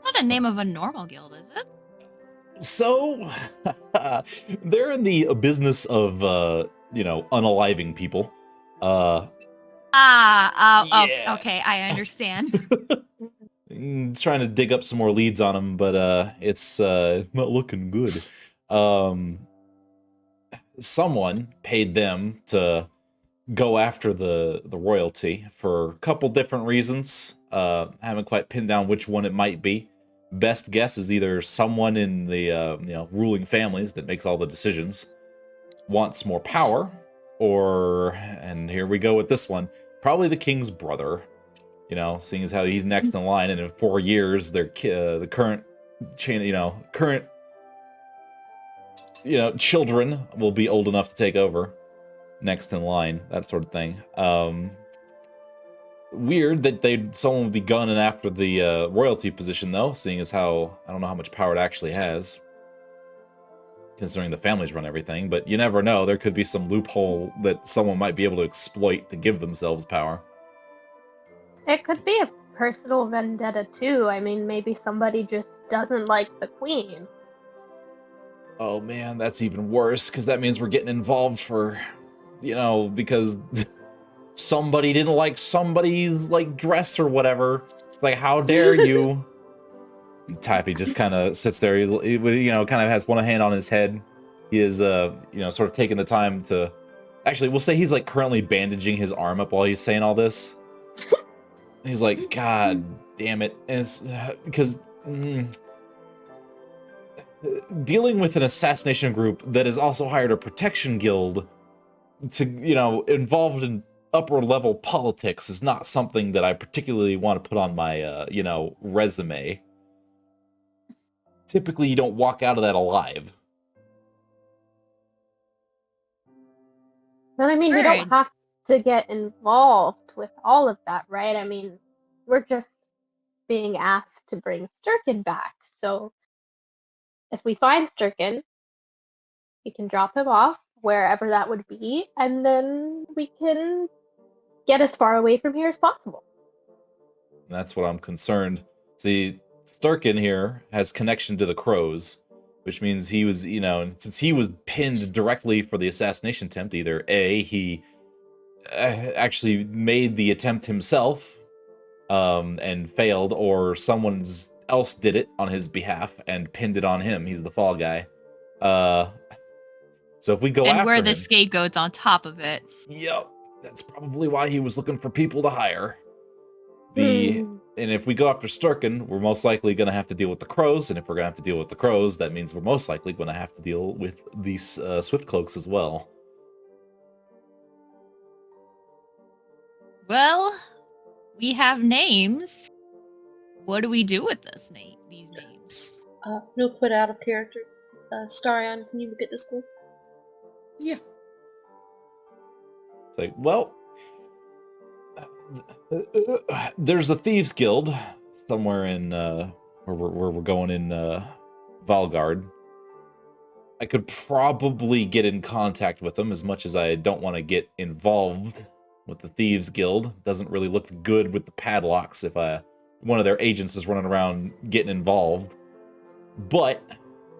not a name of a normal guild, is it? So, they're in the business of, unaliving people. Yeah. Okay, I understand. Trying to dig up some more leads on them, but it's not looking good. Someone paid them to go after the royalty for a couple different reasons. Haven't quite pinned down which one it might be. Best guess is either someone in the ruling families that makes all the decisions wants more power, or, and here we go with this one, probably the king's brother. Seeing as how he's next in line, and in 4 years, the current children will be old enough to take over next in line, that sort of thing. Weird that someone would be gunning after the royalty position, though, seeing as how I don't know how much power it actually has, considering the families run everything. But you never know; there could be some loophole that someone might be able to exploit to give themselves power. It could be a personal vendetta too. I mean, maybe somebody just doesn't like the queen. Oh man, that's even worse, because that means we're getting involved for, because somebody didn't like somebody's dress or whatever. It's like, how dare you? And Tappy just kind of sits there. He kind of has one hand on his head. He is, sort of taking the time to. Actually, we'll say he's currently bandaging his arm up while he's saying all this. He's like, God damn it. And it's because dealing with an assassination group that has also hired a protection guild to, involved in upper level politics is not something that I particularly want to put on my, resume. Typically, you don't walk out of that alive. But I mean, we don't have to get involved with all of that, right? I mean, we're just being asked to bring Sturkin back. So if we find Sturkin, we can drop him off wherever that would be, and then we can get as far away from here as possible. That's what I'm concerned. See, Sturkin here has connection to the Crows, which means he was, since he was pinned directly for the assassination attempt, either A, he actually made the attempt himself and failed, or someone else did it on his behalf and pinned it on him. He's the fall guy. So if we go after him... And we're the scapegoats on top of it. Yep. That's probably why he was looking for people to hire. And if we go after Sturkin, we're most likely going to have to deal with the Crows, and if we're going to have to deal with the Crows, that means we're most likely going to have to deal with these Swift Cloaks as well. Well, we have names. What do we do with these names? Real quick out of character. Starion, can you look at this school? Yeah. It's like, well, there's a thieves guild somewhere in where we're going in Valgard. I could probably get in contact with them, as much as I don't want to get involved with the thieves guild. Doesn't really look good with the padlocks if one of their agents is running around getting involved. But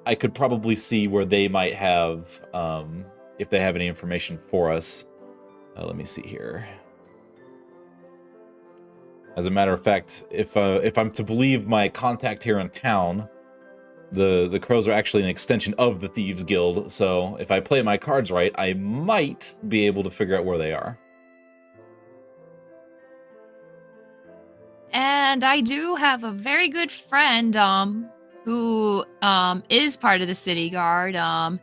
I could probably see where they might have, if they have any information for us. Let me see here. As a matter of fact, if I'm to believe my contact here in town, the crows are actually an extension of the Thieves Guild, so if I play my cards right, I might be able to figure out where they are. And I do have a very good friend, who is part of the city guard. I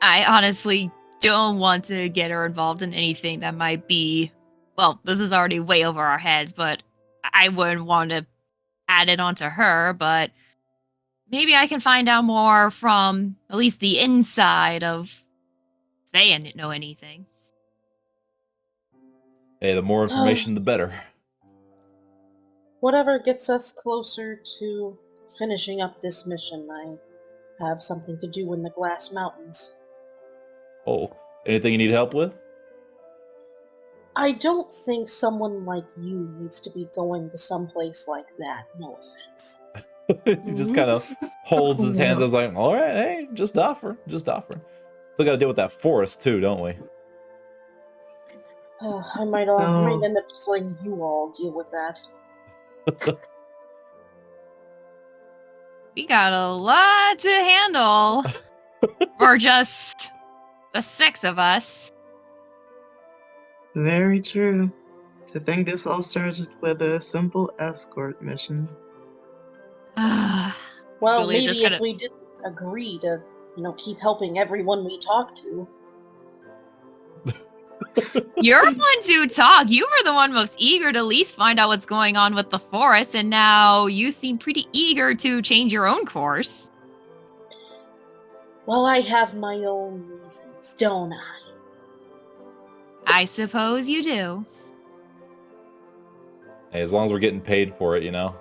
honestly don't want to get her involved in anything that might be, well, this is already way over our heads, but I wouldn't want to add it onto her, but maybe I can find out more from at least the inside of if they know anything. Hey, the more information, the better. Whatever gets us closer to finishing up this mission, I have something to do in the Glass Mountains. Oh, anything you need help with? I don't think someone like you needs to be going to someplace like that, no offense. He just kind of holds his hands up like, all right, hey, just offer. Still got to deal with that forest too, don't we? I might end up just letting you all deal with that. We got a lot to handle for just the 6 of us. Very true. To think this all started with a simple escort mission. Well, Julia maybe just if kinda- we didn't agree to, keep helping everyone we talk to. You're the ones who talk. You were the one most eager to at least find out what's going on with the forest, and now you seem pretty eager to change your own course. Well, I have my own reasons, don't I? I suppose you do. Hey, as long as we're getting paid for it, you know?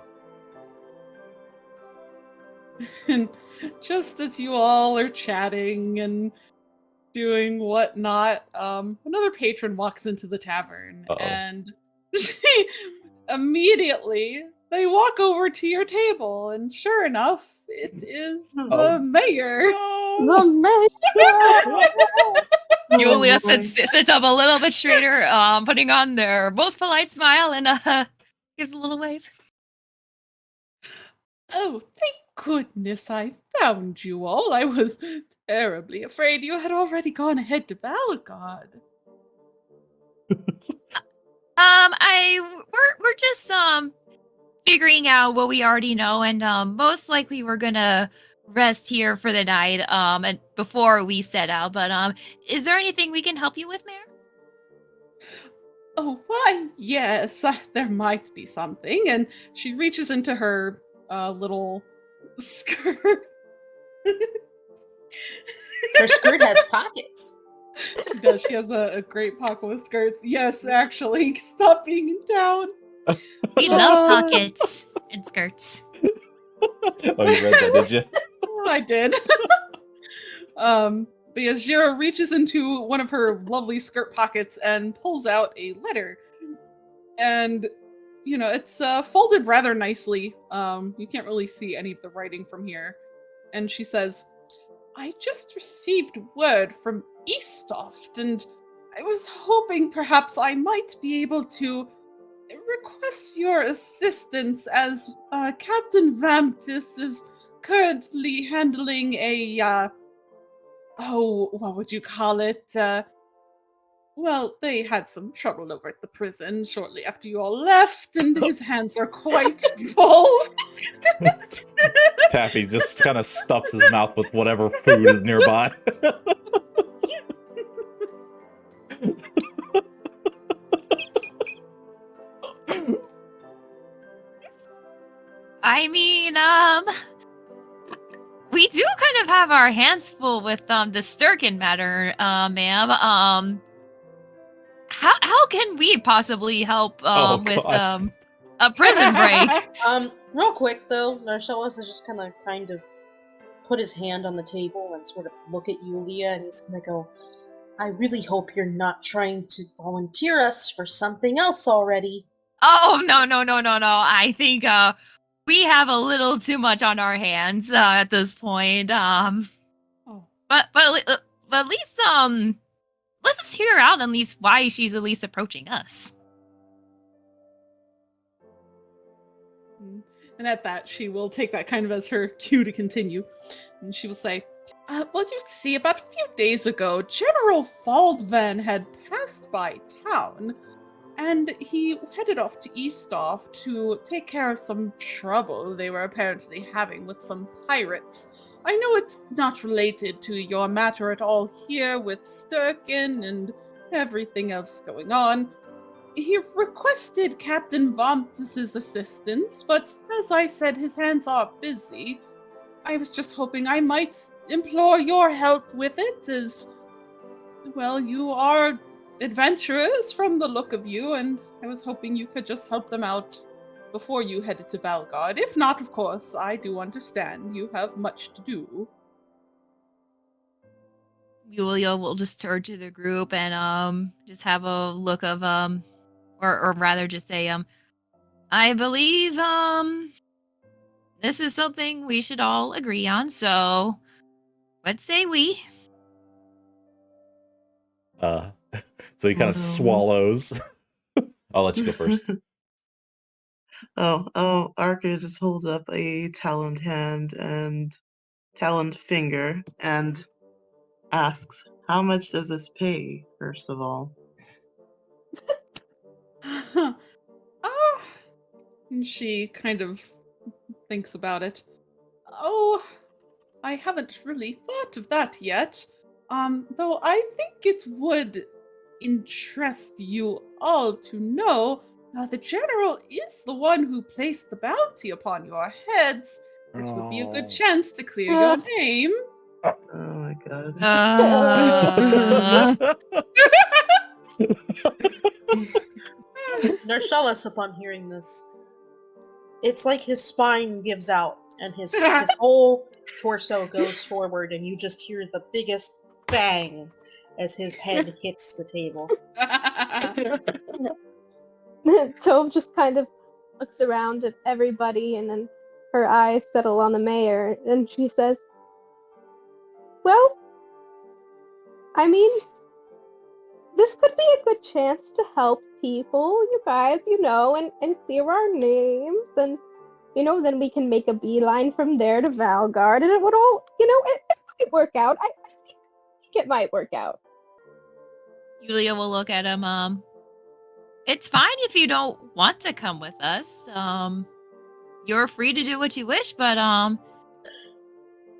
And just as you all are chatting and doing whatnot, another patron walks into the tavern. Uh-oh. And immediately they walk over to your table, and sure enough, it is the mayor. The mayor! Julia sits up a little bit straighter, putting on their most polite smile, and gives a little wave. Oh, thank goodness I found you all. I was terribly afraid you had already gone ahead to Valgard. We're just figuring out what we already know, and most likely we're gonna rest here for the night and before we set out. But is there anything we can help you with, Mayor? Oh, why, yes, there might be something. And she reaches into her little skirt. Her skirt has pockets. She does. She has a great pocket with skirts. Yes, actually, stop being in town. We love pockets and skirts. Oh, you read that, did you? I did. Because Jira reaches into one of her lovely skirt pockets and pulls out a letter. And, it's folded rather nicely. You can't really see any of the writing from here. And she says, I just received word from Eastoft, and I was hoping perhaps I might be able to request your assistance, as Captain Vamptis is currently handling a, what would you call it? Well, they had some trouble over at the prison shortly after you all left, and his hands are quite full. Taffy just kind of stuffs his mouth with whatever food is nearby. I mean, we do kind of have our hands full with the Sturkin matter, ma'am. How can we possibly help with God. a prison break? Real quick though, Marcellus is just kind of put his hand on the table and sort of look at Yulia, and he's gonna go, I really hope you're not trying to volunteer us for something else already. Oh, no. I think we have a little too much on our hands at this point. Oh. But at least let's just hear out at least why she's at least approaching us. And at that, she will take that kind of as her cue to continue. And she will say, well, you see, about a few days ago, General Faldvan had passed by town, and he headed off to Eastoff to take care of some trouble they were apparently having with some pirates. I know it's not related to your matter at all here with Sturkin and everything else going on. He requested Captain Vomptus's assistance, but as I said, his hands are busy. I was just hoping I might implore your help with it, as, well, you are adventurers from the look of you, and I was hoping you could just help them out before you headed to Valgard. If not, of course, I do understand you have much to do. Yulia will just turn to the group and just have a look of or rather just say I believe this is something we should all agree on, so let's say we. So he kind of swallows. I'll let you go first. Arca just holds up a taloned hand and taloned finger and asks, how much does this pay, first of all? And she kind of thinks about it. Oh, I haven't really thought of that yet. Though I think it would interest you all to know the general is the one who placed the bounty upon your heads. This would be a good chance to clear your name. Oh my god. Narcellus, upon hearing this, it's like his spine gives out and his whole torso goes forward, and you just hear the biggest bang as his head hits the table. Tove just kind of looks around at everybody, and then her eyes settle on the mayor, and she says, well, I mean, this could be a good chance to help people, you guys, and clear our names, and, then we can make a beeline from there to Valgard, and it would all, it might work out. I think it might work out. Yulia will look at him, it's fine if you don't want to come with us. You're free to do what you wish, but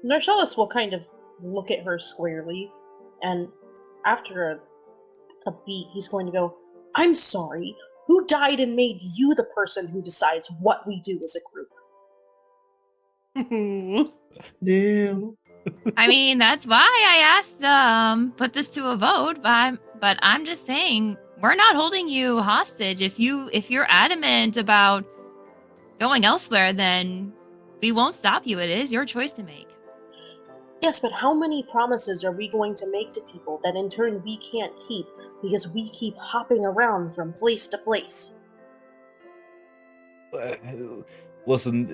Narcellus will kind of look at her squarely, and after a beat, he's going to go, I'm sorry, who died and made you the person who decides what we do as a group? Damn. I mean, that's why I asked put this to a vote, but I'm just saying we're not holding you hostage. If you're adamant about going elsewhere, then we won't stop you. It is your choice to make. Yes, but how many promises are we going to make to people that in turn we can't keep because we keep hopping around from place to place? Listen,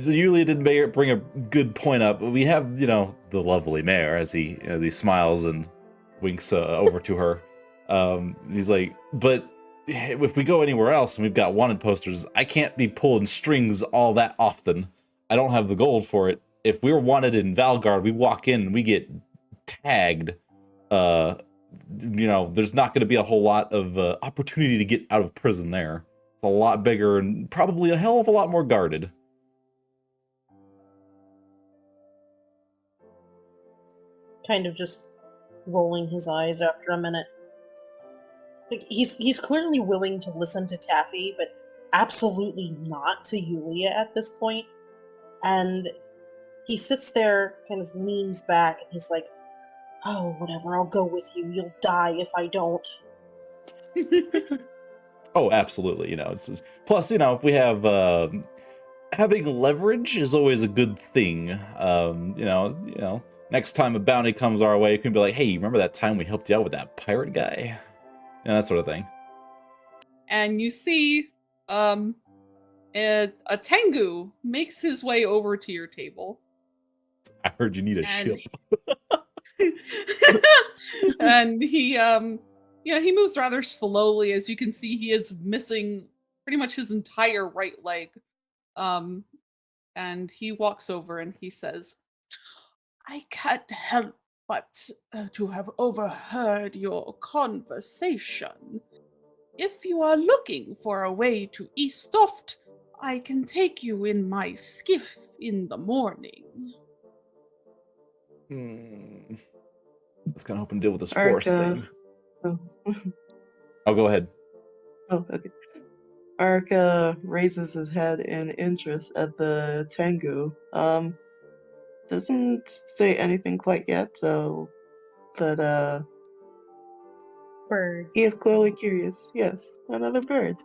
Yulia did bring a good point up. We have, the lovely mayor as he smiles and winks over to her. He's like, but if we go anywhere else and we've got wanted posters, I can't be pulling strings all that often. I don't have the gold for it. If we're wanted in Valgard, we walk in and we get tagged. There's not going to be a whole lot of opportunity to get out of prison there. It's a lot bigger and probably a hell of a lot more guarded. Kind of just rolling his eyes after a minute. Like, he's clearly willing to listen to Taffy, but absolutely not to Yulia at this point. And he sits there, kind of leans back, and he's like, "Oh, whatever, I'll go with you. You'll die if I don't." Oh, absolutely. Plus, if we have having leverage is always a good thing. Next time a bounty comes our way, you can be like, "Hey, remember that time we helped you out with that pirate guy?" That sort of thing. And you see a Tengu makes his way over to your table. I heard you need a And ship. and he moves rather slowly. As you can see, he is missing pretty much his entire right leg. And he walks over and he says, "I can't help but to have overheard your conversation. If you are looking for a way to Eastoft, I can take you in my skiff in the morning." I was kind of hoping to deal with this force thing. Oh. Oh, go ahead. Oh, okay. Arca raises his head in interest at the Tengu. Doesn't say anything quite yet, but Bird. he is clearly curious. Yes, another bird.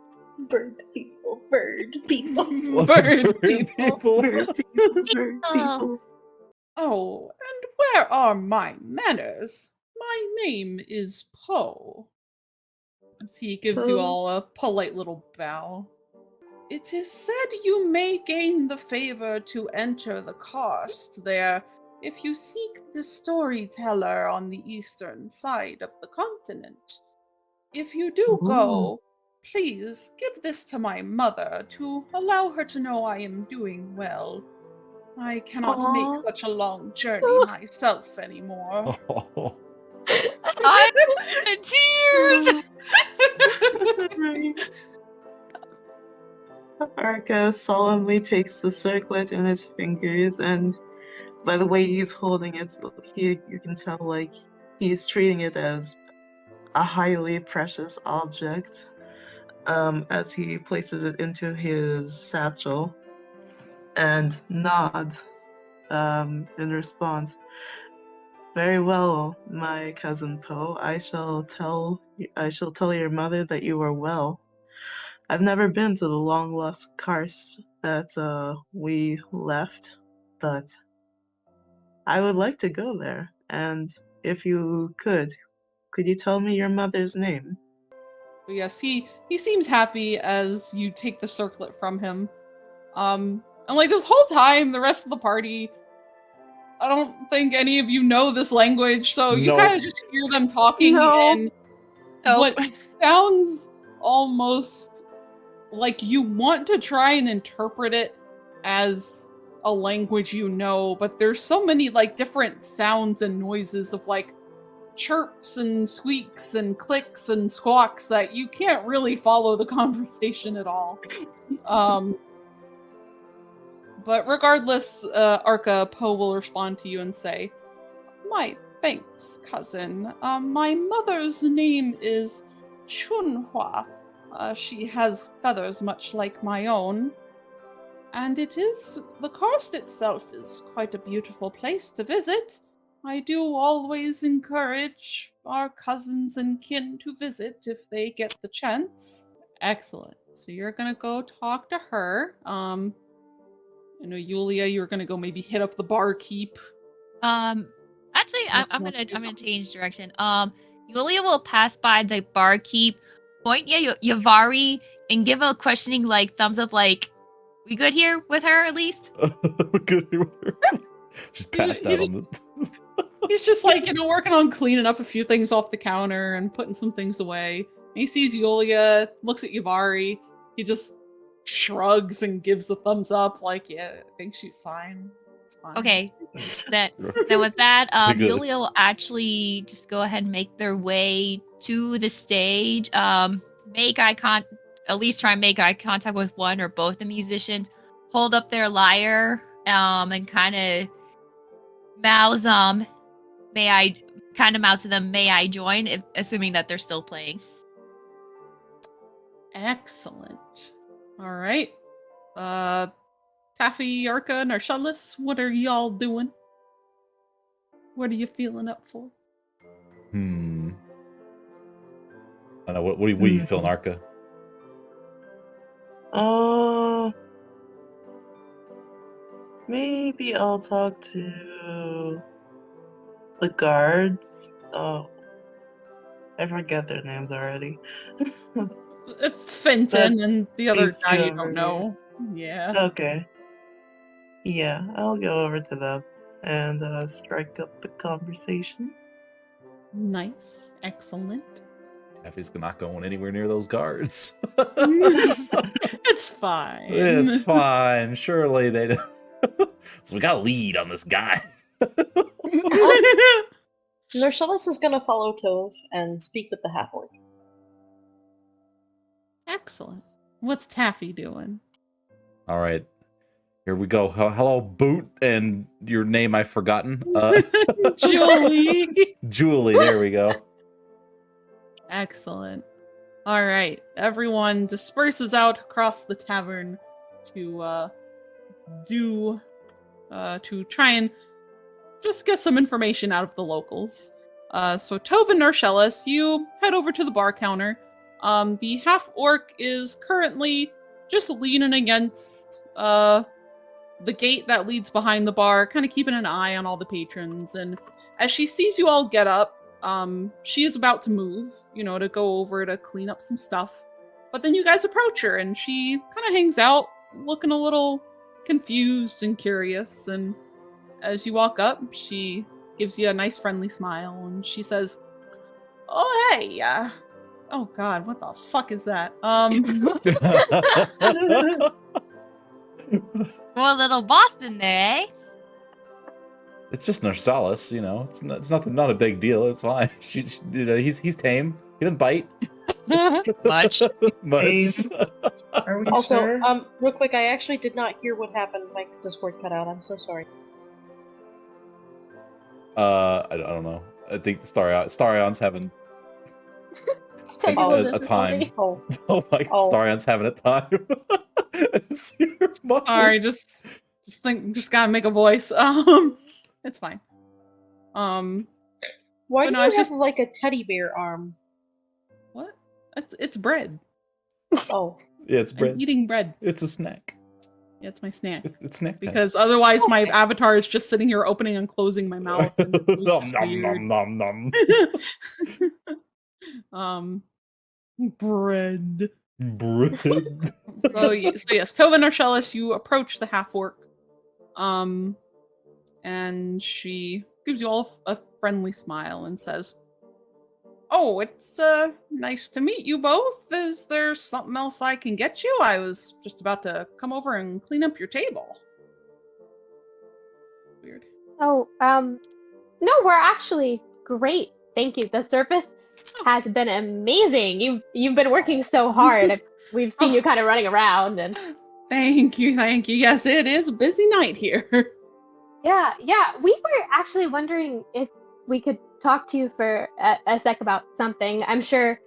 Bird people. Bird people. Bird people. Bird people. Bird Oh. people. "Oh, and where are my manners? My name is Poe." As he gives you Poe? all a polite little bow. "It is said you may gain the favor to enter the karst there if you seek the storyteller on the eastern side of the continent. If you do Ooh. go, please give this to my mother to allow her to know I am doing well. I cannot make Aw. such a long journey myself anymore." Oh, I'm in tears. Right. Arca solemnly takes the circlet in his fingers, and by the way he's holding it, you can tell like he's treating it as a highly precious object. As he places it into his satchel and nods in response. "Very well, my cousin Poe. I shall tell your mother that you are well. I've never been to the long lost karst that we left, but I would like to go there. And if you could you tell me your mother's name?" But yes, he seems happy as you take the circlet from him. And like this whole time, the rest of the party, I don't think any of you know this language, so you Nope. kind of just hear them talking No. in Nope. what sounds almost like you want to try and interpret it as a language you know, but there's so many like different sounds and noises of like chirps and squeaks and clicks and squawks that you can't really follow the conversation at all. But regardless, Arca, Poe will respond to you and say, "My thanks, cousin. My mother's name is Chunhua. She has feathers much like my own. And the karst itself is quite a beautiful place to visit. I do always encourage our cousins and kin to visit if they get the chance." Excellent. So you're gonna go talk to her. I know Yulia, you're gonna go maybe hit up the barkeep. Actually, Unless I'm she wants to do gonna something. change direction. Yulia will pass by the barkeep, point Yavari, and give a questioning like thumbs up, like, "We good here with her at least?" Good. Just passed out on the. He's just like, working on cleaning up a few things off the counter and putting some things away. And he sees Yulia, looks at Yavari. He just shrugs and gives a thumbs up, like, "Yeah, I think she's fine. It's fine." Okay. Then with that, Good. Yulia will actually just go ahead and make their way to the stage. Make at least try and make eye contact with one or both the musicians. Hold up their lyre, and kind of mouths mouths to them, "May I join?" If, assuming that they're still playing. Excellent. All right. Taffy, Arca, Narcellis, what are y'all doing? What are you feeling up for? I don't know. What are you feeling, Arca? Maybe I'll talk to the guards. Oh, I forget their names already. Fenton and the other these guy two you over don't here. know. Yeah. Okay. Yeah, I'll go over to them and strike up the conversation. Nice. Excellent. Taffy's not going anywhere near those guards. It's fine. It's fine. Surely they don't. So we got a lead on this guy. Narcellis is gonna follow Tove and speak with the half-orc. Excellent. What's Taffy doing? All right. Here we go. Hello, Boot, and your name I've forgotten. Julie. Julie, there we go. Excellent. All right. Everyone disperses out across the tavern to try and just get some information out of the locals. So Tove and Narcellis, you head over to the bar counter. The half-orc is currently just leaning against the gate that leads behind the bar, kind of keeping an eye on all the patrons. And as she sees you all get up, she is about to move, to go over to clean up some stuff. But then you guys approach her, and she kind of hangs out, looking a little confused and curious. And as you walk up, she gives you a nice friendly smile, and she says, "Oh, hey, oh god, what the fuck is that? More little Boston there, eh? It's just Narcellis, It's nothing, not a big deal. It's fine. He's tame. He doesn't bite Much. much. Are we Also, sure? real quick, I actually did not hear what happened. My Discord cut out. I'm so sorry. I don't know. I think Starion's having Technical a time. difficulty. Oh, Oh my! Oh. Starion's having a time. Sorry, just gotta make a voice. It's fine. why But do no, you it's have just- like a teddy bear arm? What? It's bread. Oh, Yeah, it's I'm bread. eating bread. It's a snack. Yeah, it's my snack. It's snack time. Because otherwise, my Okay. avatar is just sitting here opening and closing my mouth. And it was nom just nom weird. nom nom um, bread. nom. Bread. So yes, Tova Narcellis, you approach the half-orc, and she gives you all a friendly smile and says, "Oh, it's nice to meet you both. Is there something else I can get you? I was just about to come over and clean up your table." Weird. Oh, no, we're actually great. Thank you. The service has been amazing. You've been working so hard. We've seen you kind of running around and Thank you. Yes, it is a busy night here. yeah. We were actually wondering if we could talk to you for a sec about something. I'm sure,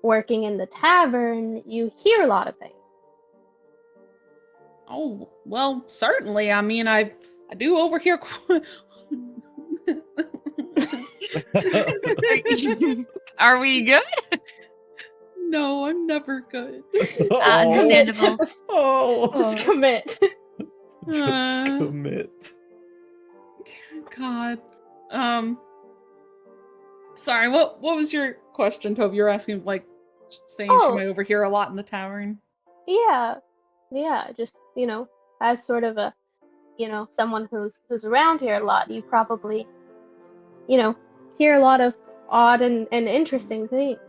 working in the tavern, you hear a lot of things. Oh, well, certainly. I mean, I do overhear. Are we good? No, I'm never good. Understandable. Oh. Just commit. Just commit. God. Sorry, what was your question, Tove? You were asking, saying she Oh. might overhear a lot in the tavern? Yeah, just as sort of a, someone who's around here a lot, you probably, hear a lot of odd and interesting things.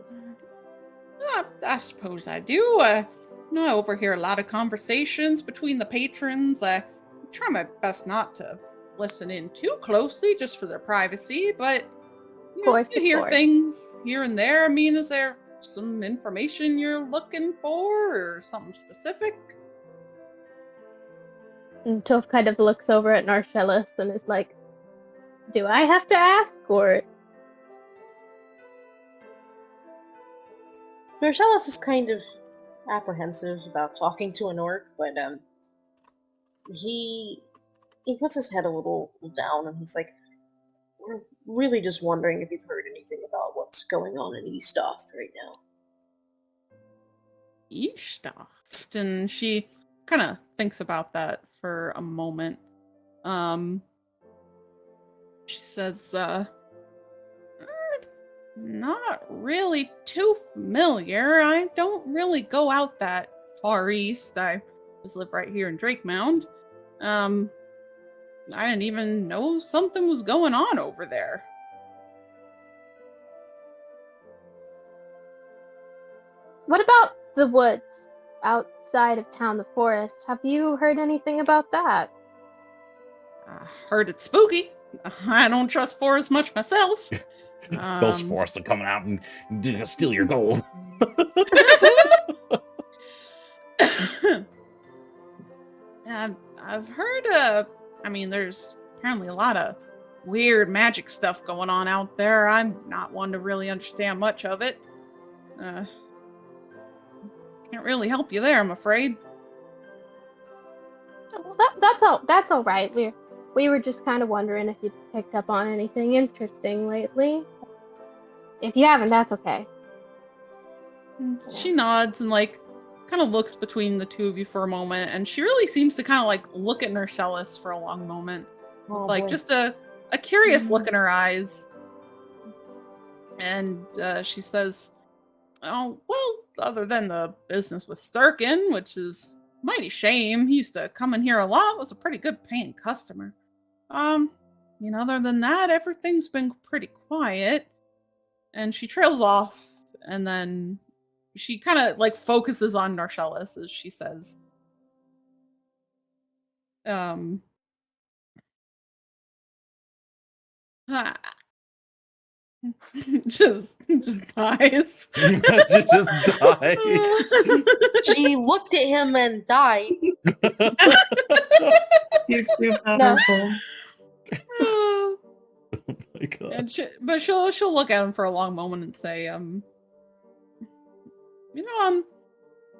I suppose I do. I overhear a lot of conversations between the patrons. I try my best not to listen in too closely, just for their privacy, but you hear Of course. things here and there. I mean, is there some information you're looking for, or something specific? And Toph kind of looks over at Narcellis and is like, "Do I have to ask, or?" Narcellis is kind of apprehensive about talking to an orc, but he puts his head a little down and he's like, "We're really just wondering if you've heard anything about what's going on in Eastoft right now." Eastoft. And she kind of thinks about that for a moment. She says, not really too familiar. I don't really go out that far east. I just live right here in Drake Mound. I didn't even know something was going on over there. What about the woods outside of town, the forest? Have you heard anything about that? I heard it's spooky. I don't trust forest much myself. Those forests are coming out and steal your gold. I've heard, I mean, there's apparently a lot of weird magic stuff going on out there. I'm not one to really understand much of it. Can't really help you there, I'm afraid. Well, that's all right. We were just kind of wondering if you picked up on anything interesting lately. If you haven't, that's okay. She nods and kind of looks between the two of you for a moment, and she really seems to kind of look at Nercellis for a long moment. Oh, With, boy. just a curious look in her eyes. And she says, "Oh, well, other than the business with Sturkin, which is a mighty shame. He used to come in here a lot, was a pretty good paying customer. Other than that, everything's been pretty quiet." And she trails off, and then she kind of focuses on Narcellis as she says, ah, just dies. just dies. She looked at him and died. He's too powerful. Oh my god. And she'll look at him for a long moment and say, I'm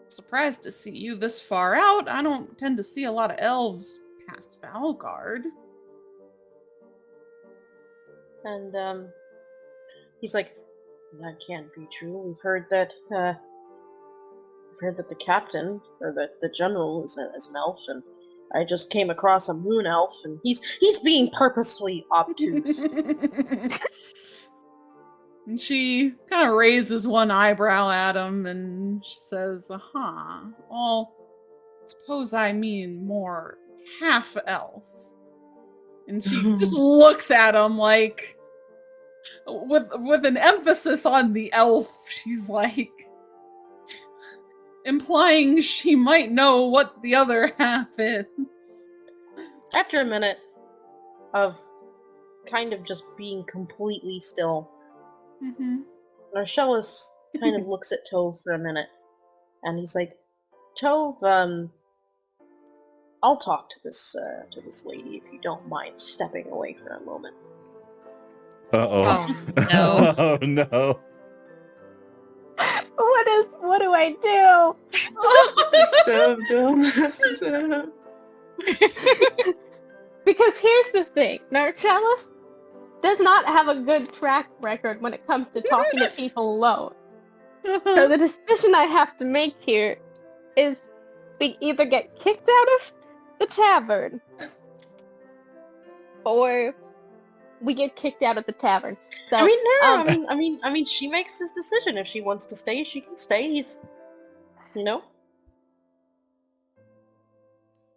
surprised to see you this far out. I don't tend to see a lot of elves past Valgard. And he's like, "That can't be true. We've heard that the captain or the general is an elf, and I just came across a moon elf, and he's being purposely obtuse." And she kind of raises one eyebrow at him and she says, well, suppose I mean more half elf. And she just looks at him with an emphasis on the elf. She's implying she might know what the other half is. After a minute of kind of just being completely still, Narcellis kind of looks at Tove for a minute, and he's like, "Tove, I'll talk to this lady if you don't mind stepping away for a moment." Uh-oh. Oh, no. Oh no. What do I do? Don't. Because here's the thing, Narcellis does not have a good track record when it comes to talking to people alone. So the decision I have to make here is we either get kicked out of the tavern or we get kicked out of the tavern. So I mean, she makes his decision. If she wants to stay, she can stay. He's,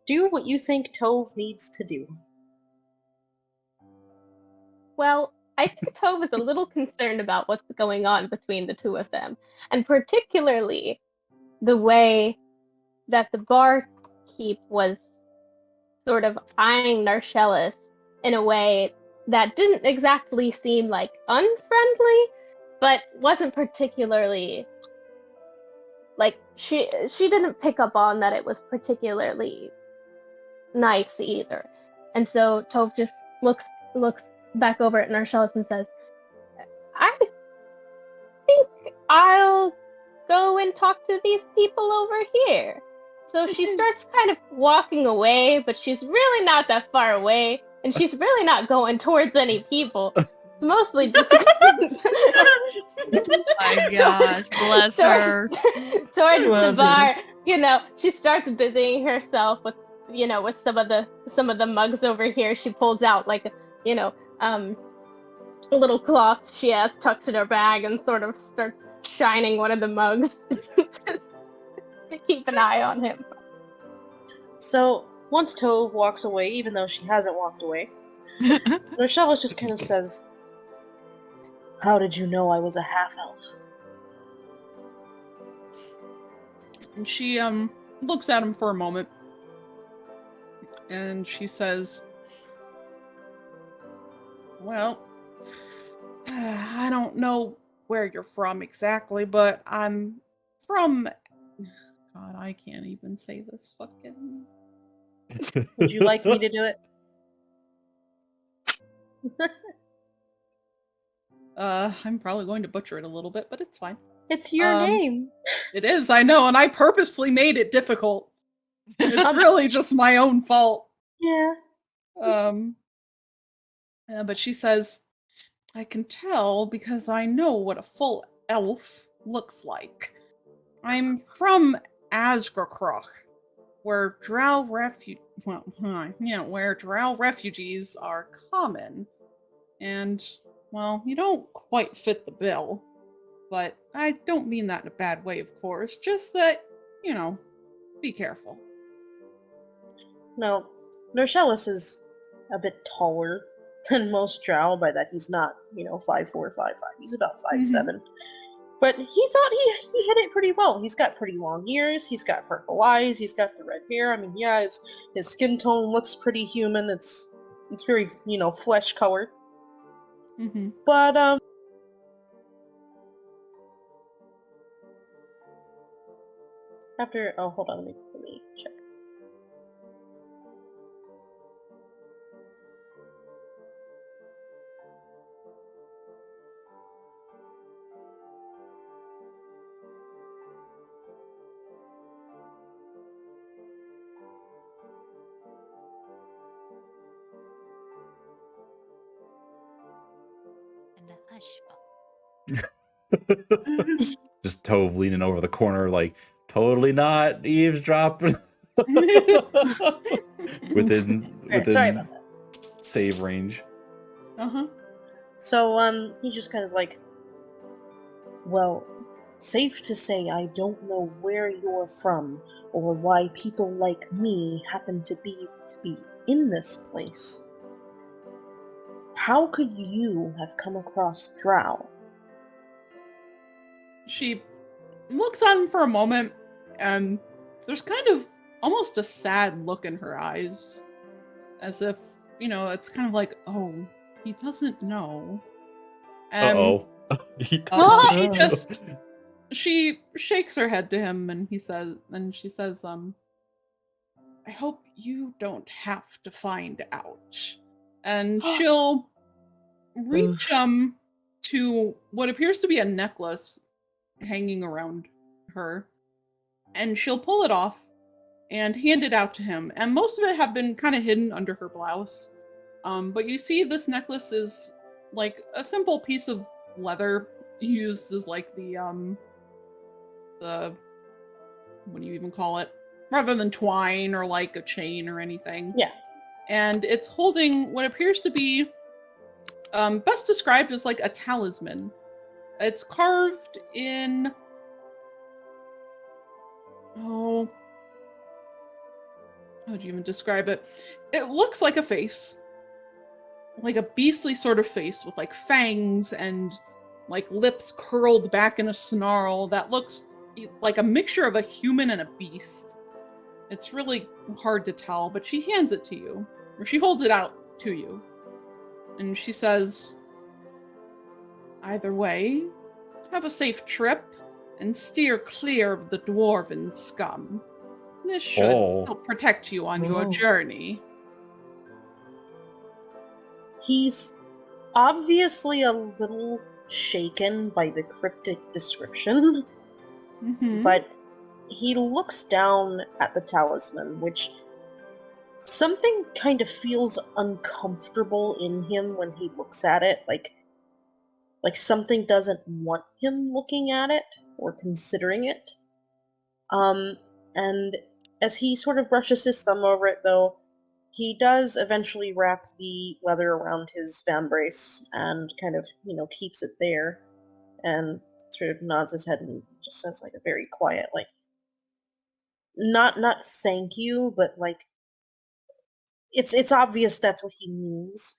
do what you think Tove needs to do. Well, I think Tove is a little concerned about what's going on between the two of them, and particularly the way that the barkeep was sort of eyeing Narcellis in a way that didn't exactly seem unfriendly, but wasn't particularly she didn't pick up on that it was particularly nice either. And so Tove just looks back over at Narcellis and says, "I think I'll go and talk to these people over here. So she starts kind of walking away, but she's really not that far away, and she's really not going towards any people. It's mostly just My gosh, bless her. towards the Love bar. She starts busying herself with with some of the mugs over here. She pulls out like a little cloth she has tucked in her bag and sort of starts shining one of the mugs to keep an eye on him. So once Tove walks away, even though she hasn't walked away, Rochelle just kind of says, "How did you know I was a half-elf?" And she looks at him for a moment, and she says, "Well, I don't know where you're from exactly, but I'm from." God, I can't even say this fucking. Would you like me to do it? I'm probably going to butcher it a little bit, but it's fine. It's your name. It is, I know, and I purposefully made it difficult. It's really just my own fault. Yeah. But she says, "I can tell because I know what a full elf looks like. I'm from Asgrakroch, where drow refugees are common. And, well, you don't quite fit the bill. But I don't mean that in a bad way, of course. Just that, be careful." No, Norcellus is a bit taller than most drow, by that he's not, 5'4", 5'5". He's about 5'7". But he thought he hit it pretty well. He's got pretty long ears, he's got purple eyes, he's got the red hair. I mean, yeah, his skin tone looks pretty human. It's very, flesh colored. But hold on, let me check. And a hush. Just Tove leaning over the corner, like totally not eavesdropping. within Sorry about that. Save range. So he's just kind of like, "Well, safe to say I don't know where you're from or why people like me happen to be in this place. How could you have come across drow?" She looks at him for a moment, and there's kind of almost a sad look in her eyes. As if, it's kind of like, oh, he doesn't know. And she shakes her head to him, and she says, "I hope you don't have to find out." And she'll reach to what appears to be a necklace hanging around her, and she'll pull it off and hand it out to him. And most of it have been kind of hidden under her blouse. But you see this necklace is like a simple piece of leather used as like the what do you even call it? Rather than twine or like a chain or anything. Yeah. And it's holding what appears to be best described as like a talisman. It's carved in how would you even describe it? It looks like a face. Like a beastly sort of face with like fangs and like lips curled back in a snarl that looks like a mixture of a human and a beast. It's really hard to tell, but she hands it to you, or she holds it out to you. And she says, "Either way, have a safe trip and steer clear of the dwarven scum. This should help protect you on your journey." He's obviously a little shaken by the cryptic description. But he looks down at the talisman, which something kind of feels uncomfortable in him when he looks at it, like something doesn't want him looking at it or considering it. And as he sort of brushes his thumb over it, though, he does eventually wrap the leather around his vambrace and kind of, keeps it there, and sort of nods his head and just says, like, a very quiet, like, not thank you, but like, it's obvious that's what he means.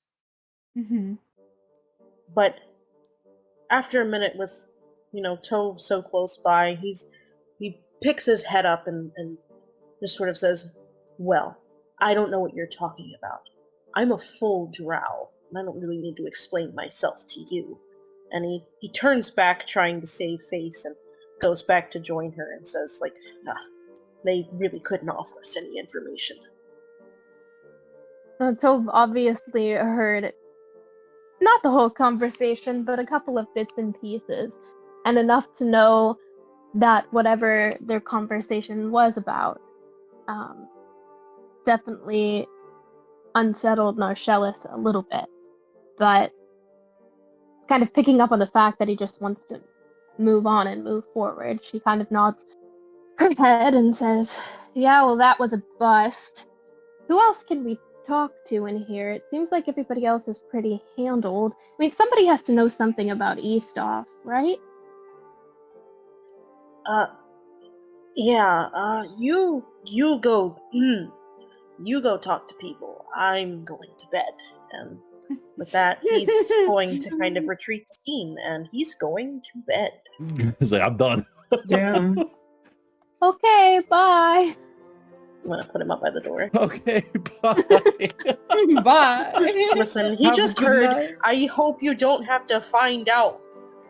But after a minute, with Tove so close by, he picks his head up and just sort of says, "Well, I don't know what you're talking about. I'm a full drow, and I don't really need to explain myself to you." And he turns back, trying to save face, and goes back to join her and says, like, they really couldn't offer us any information. Tove obviously heard not the whole conversation, but a couple of bits and pieces, and enough to know that whatever their conversation was about definitely unsettled Narcellus a little bit, but kind of picking up on the fact that he just wants to move on and move forward, she kind of nods her head and says, "Yeah, well, that was a bust. Who else can we talk to in here? It seems like everybody else is pretty handled. I mean, somebody has to know something about Eastoff, right?" Yeah, you go, you go talk to people. I'm going to bed. And with that, he's going to kind of retreat the scene, and he's going to bed. He's like, I'm done. Yeah. Okay, bye. I'm gonna put him up by the door. Okay, bye. Bye. Listen, he Have a just good heard, night. I hope you don't have to find out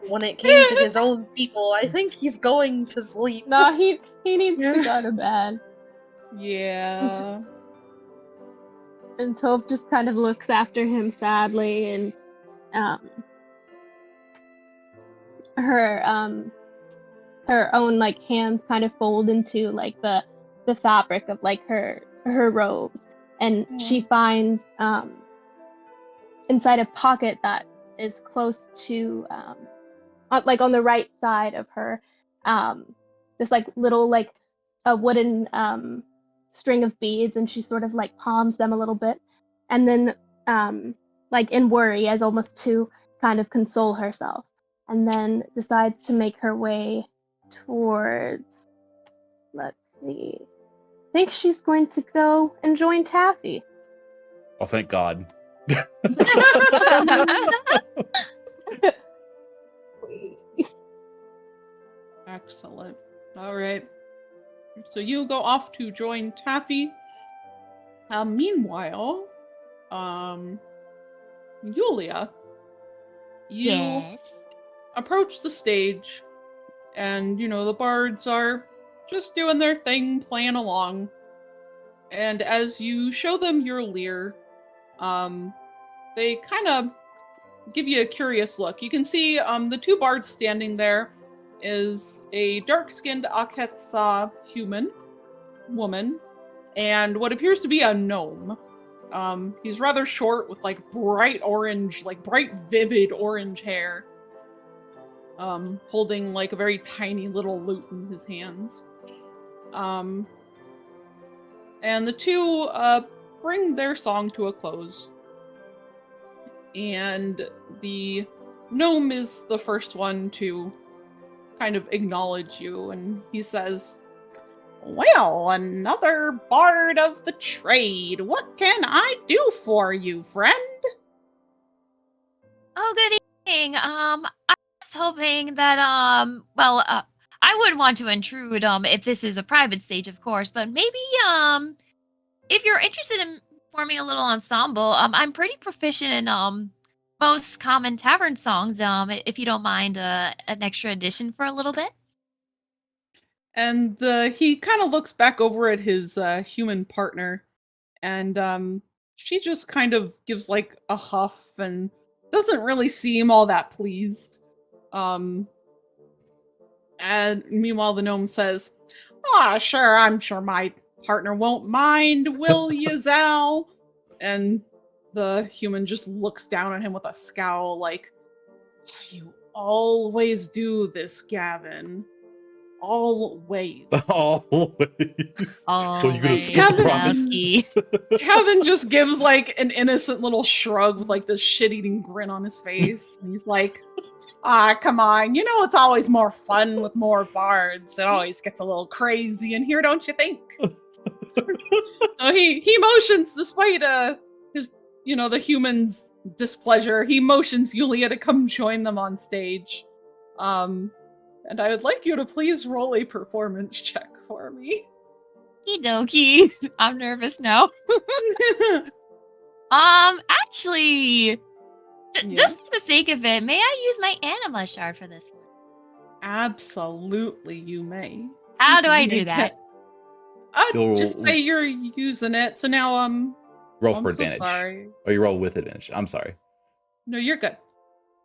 when it came to his own people. I think he's going to sleep. No, he needs to go to bed. Yeah. And Tove just kind of looks after him sadly, and her own like hands kind of fold into like the fabric of like her robes, and she finds inside a pocket that is close to like on the right side of her, this like little like a wooden string of beads, and she sort of like palms them a little bit, and then like in worry, as almost to kind of console herself, and then decides to make her way towards, let's see, I think she's going to go and join Taffy. Oh, thank God. Excellent. All right. So you go off to join Taffy. Meanwhile, Yulia, you Yes. approach the stage, and the bards are just doing their thing, playing along. And as you show them your lyre, they kind of give you a curious look. You can see the two bards standing there is a dark-skinned Aketsa woman, and what appears to be a gnome. He's rather short with like bright vivid orange hair. Holding like a very tiny little lute in his hands. And the two bring their song to a close. And the gnome is the first one to kind of acknowledge you, and he says, "Well, another bard of the trade. What can I do for you, friend?" Oh, good evening. I was hoping that I wouldn't want to intrude if this is a private stage, of course, but maybe if you're interested in forming a little ensemble, I'm pretty proficient in most common tavern songs. If you don't mind an extra addition for a little bit. And he kind of looks back over at his human partner, and she just kind of gives like a huff and doesn't really seem all that pleased. And meanwhile, the gnome says, "Ah, sure, I'm sure my partner won't mind, will you, Zal?" And the human just looks down at him with a scowl, like, "You always do this, Gavin. Always." Always. Well, you gonna Always, skip the Gavin- promise? Lasky. Gavin just gives like an innocent little shrug with like this shit-eating grin on his face. And he's like, "Ah, come on. You know it's always more fun with more bards. It always gets a little crazy in here, don't you think?" So he motions, despite his the human's displeasure, he motions Yulia to come join them on stage. And I would like you to please roll a performance check for me. Okie dokie. I'm nervous now. Actually, Yeah. just for the sake of it, may I use my Anima shard for this one? Absolutely, you may. How do I You do may that? get- just say you're using it. So now, Roll I'm for so advantage. sorry. Or you roll with advantage. I'm sorry. No, you're good.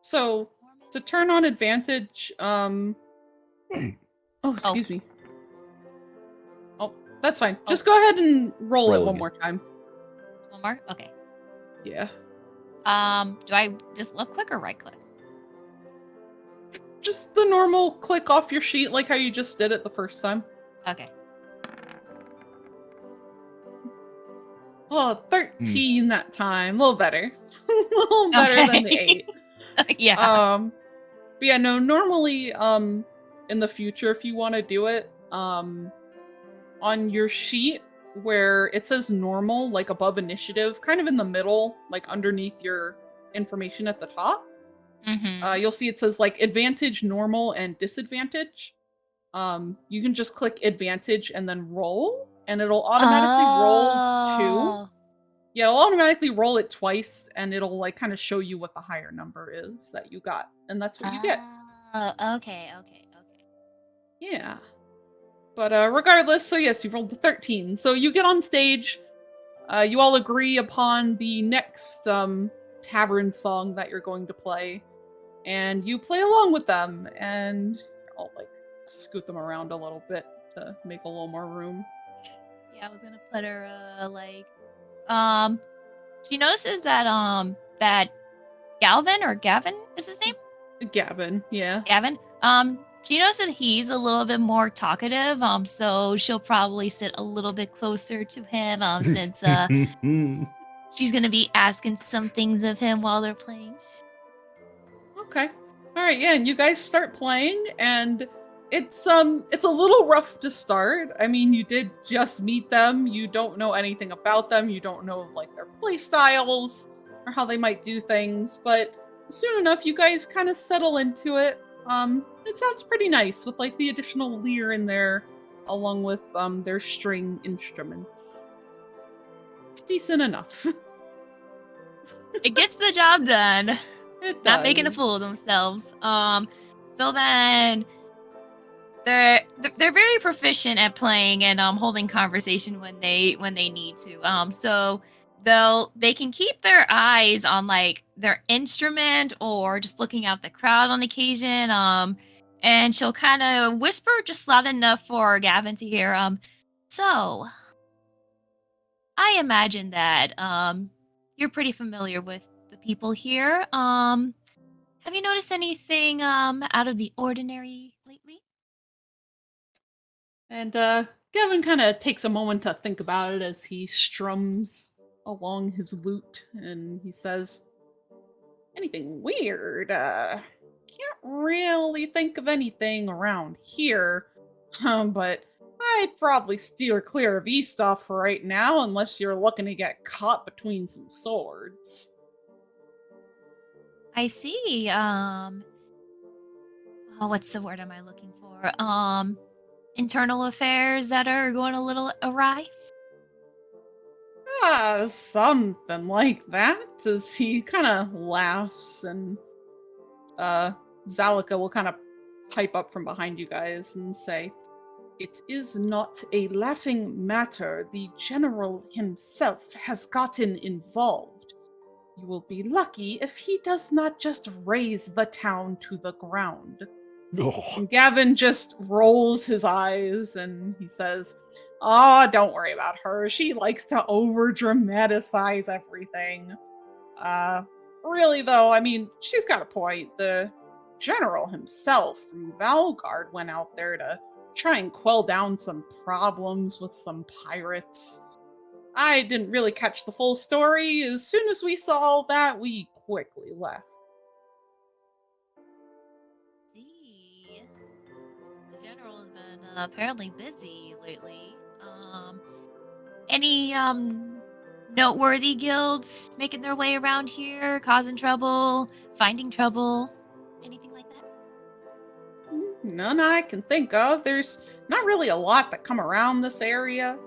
So to turn on advantage, oh, excuse me. Oh, that's fine. Just go ahead and roll it Roll one again. more time. One more? Okay. Yeah. Do I just left click or right click? Just the normal click off your sheet like how you just did it the first time. Okay. Oh, 13 that time. A little better. A little better than the Okay. 8. Yeah. But yeah, no, normally, in the future, if you want to do it, on your sheet where it says normal, like above initiative, kind of in the middle, like underneath your information at the top, Mm-hmm. you'll see it says like advantage, normal, and disadvantage. You can just click advantage and then roll, and it'll automatically roll 2. Yeah, it'll automatically roll it twice, and it'll like kind of show you what the higher number is that you got, and that's what you get. Okay. Yeah. But regardless, so yes, you rolled the 13. So you get on stage. You all agree upon the next tavern song that you're going to play, and you play along with them, and I'll like scoot them around a little bit to make a little more room. Yeah, I was gonna put her she notices that that Gavin is his name? Gavin, yeah. Gavin. She knows that he's a little bit more talkative, so she'll probably sit a little bit closer to him, since she's gonna be asking some things of him while they're playing. Okay. All right, yeah, and you guys start playing, and it's a little rough to start. I mean, you did just meet them. You don't know anything about them. You don't know like their play styles or how they might do things, but soon enough you guys kind of settle into it. It sounds pretty nice with like the additional lyre in there along with their string instruments. It's decent enough. It gets the job done. It does. Not making a fool of themselves. So then they're very proficient at playing and holding conversation when they need to. So they can keep their eyes on like their instrument or just looking out the crowd on occasion. And she'll kind of whisper just loud enough for Gavin to hear. So I imagine that you're pretty familiar with the people here. Have you noticed anything out of the ordinary lately? And Gavin kind of takes a moment to think about it as he strums along his lute, and he says, "Anything weird? Can't really think of anything around here, but I'd probably steer clear of Eastoff for right now, unless you're looking to get caught between some swords." I see. What's the word am I looking for? Internal affairs that are going a little awry. Something like that. As he kind of laughs, and Zalika will kind of pipe up from behind you guys and say, "It is not a laughing matter. The general himself has gotten involved. You will be lucky if he does not just raze the town to the ground." Oh. And Gavin just rolls his eyes and he says, "Oh, don't worry about her. She likes to over dramatize everything." Really though, I mean, she's got a point. The general himself from Valgard went out there to try and quell down some problems with some pirates. I didn't really catch the full story. As soon as we saw that, we quickly left. See, the general has been apparently busy lately. Any noteworthy guilds making their way around here, causing trouble, finding trouble, anything like that? None I can think of. There's not really a lot that come around this area.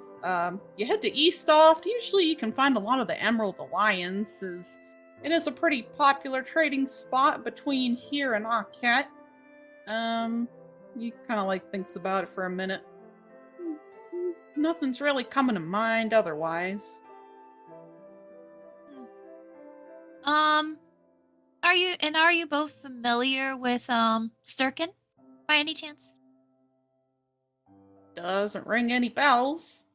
You head to Eastoft, usually you can find a lot of the Emerald Alliances. It is a pretty popular trading spot between here and Akhet. He kind of like thinks about it for a minute. Nothing's really coming to mind otherwise. Are you both familiar with Sturkin by any chance? Doesn't ring any bells.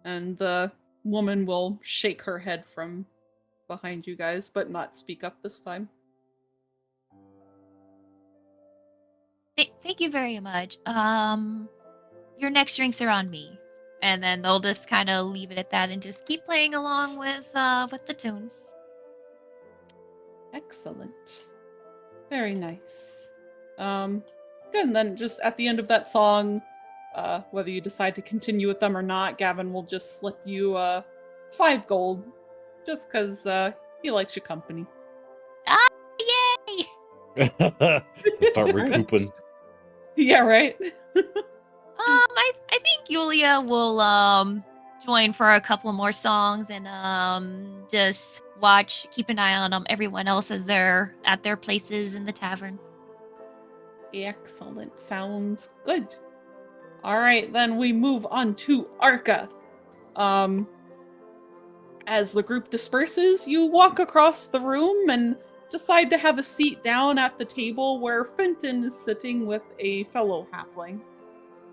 And the woman will shake her head from behind you guys, but not speak up this time. Thank you very much. Your next drinks are on me. And then they'll just kind of leave it at that and just keep playing along with the tune. Excellent. Very nice. Good. And then just at the end of that song, whether you decide to continue with them or not, Gavin will just slip you 5 gold, just because he likes your company. Ah, yay! Start recouping. Yeah, right. I think Yulia will join for a couple more songs and just keep an eye on everyone else as they're at their places in the tavern. Excellent. Sounds good. All right, then we move on to Arca. As the group disperses, you walk across the room and decide to have a seat down at the table where Fenton is sitting with a fellow halfling.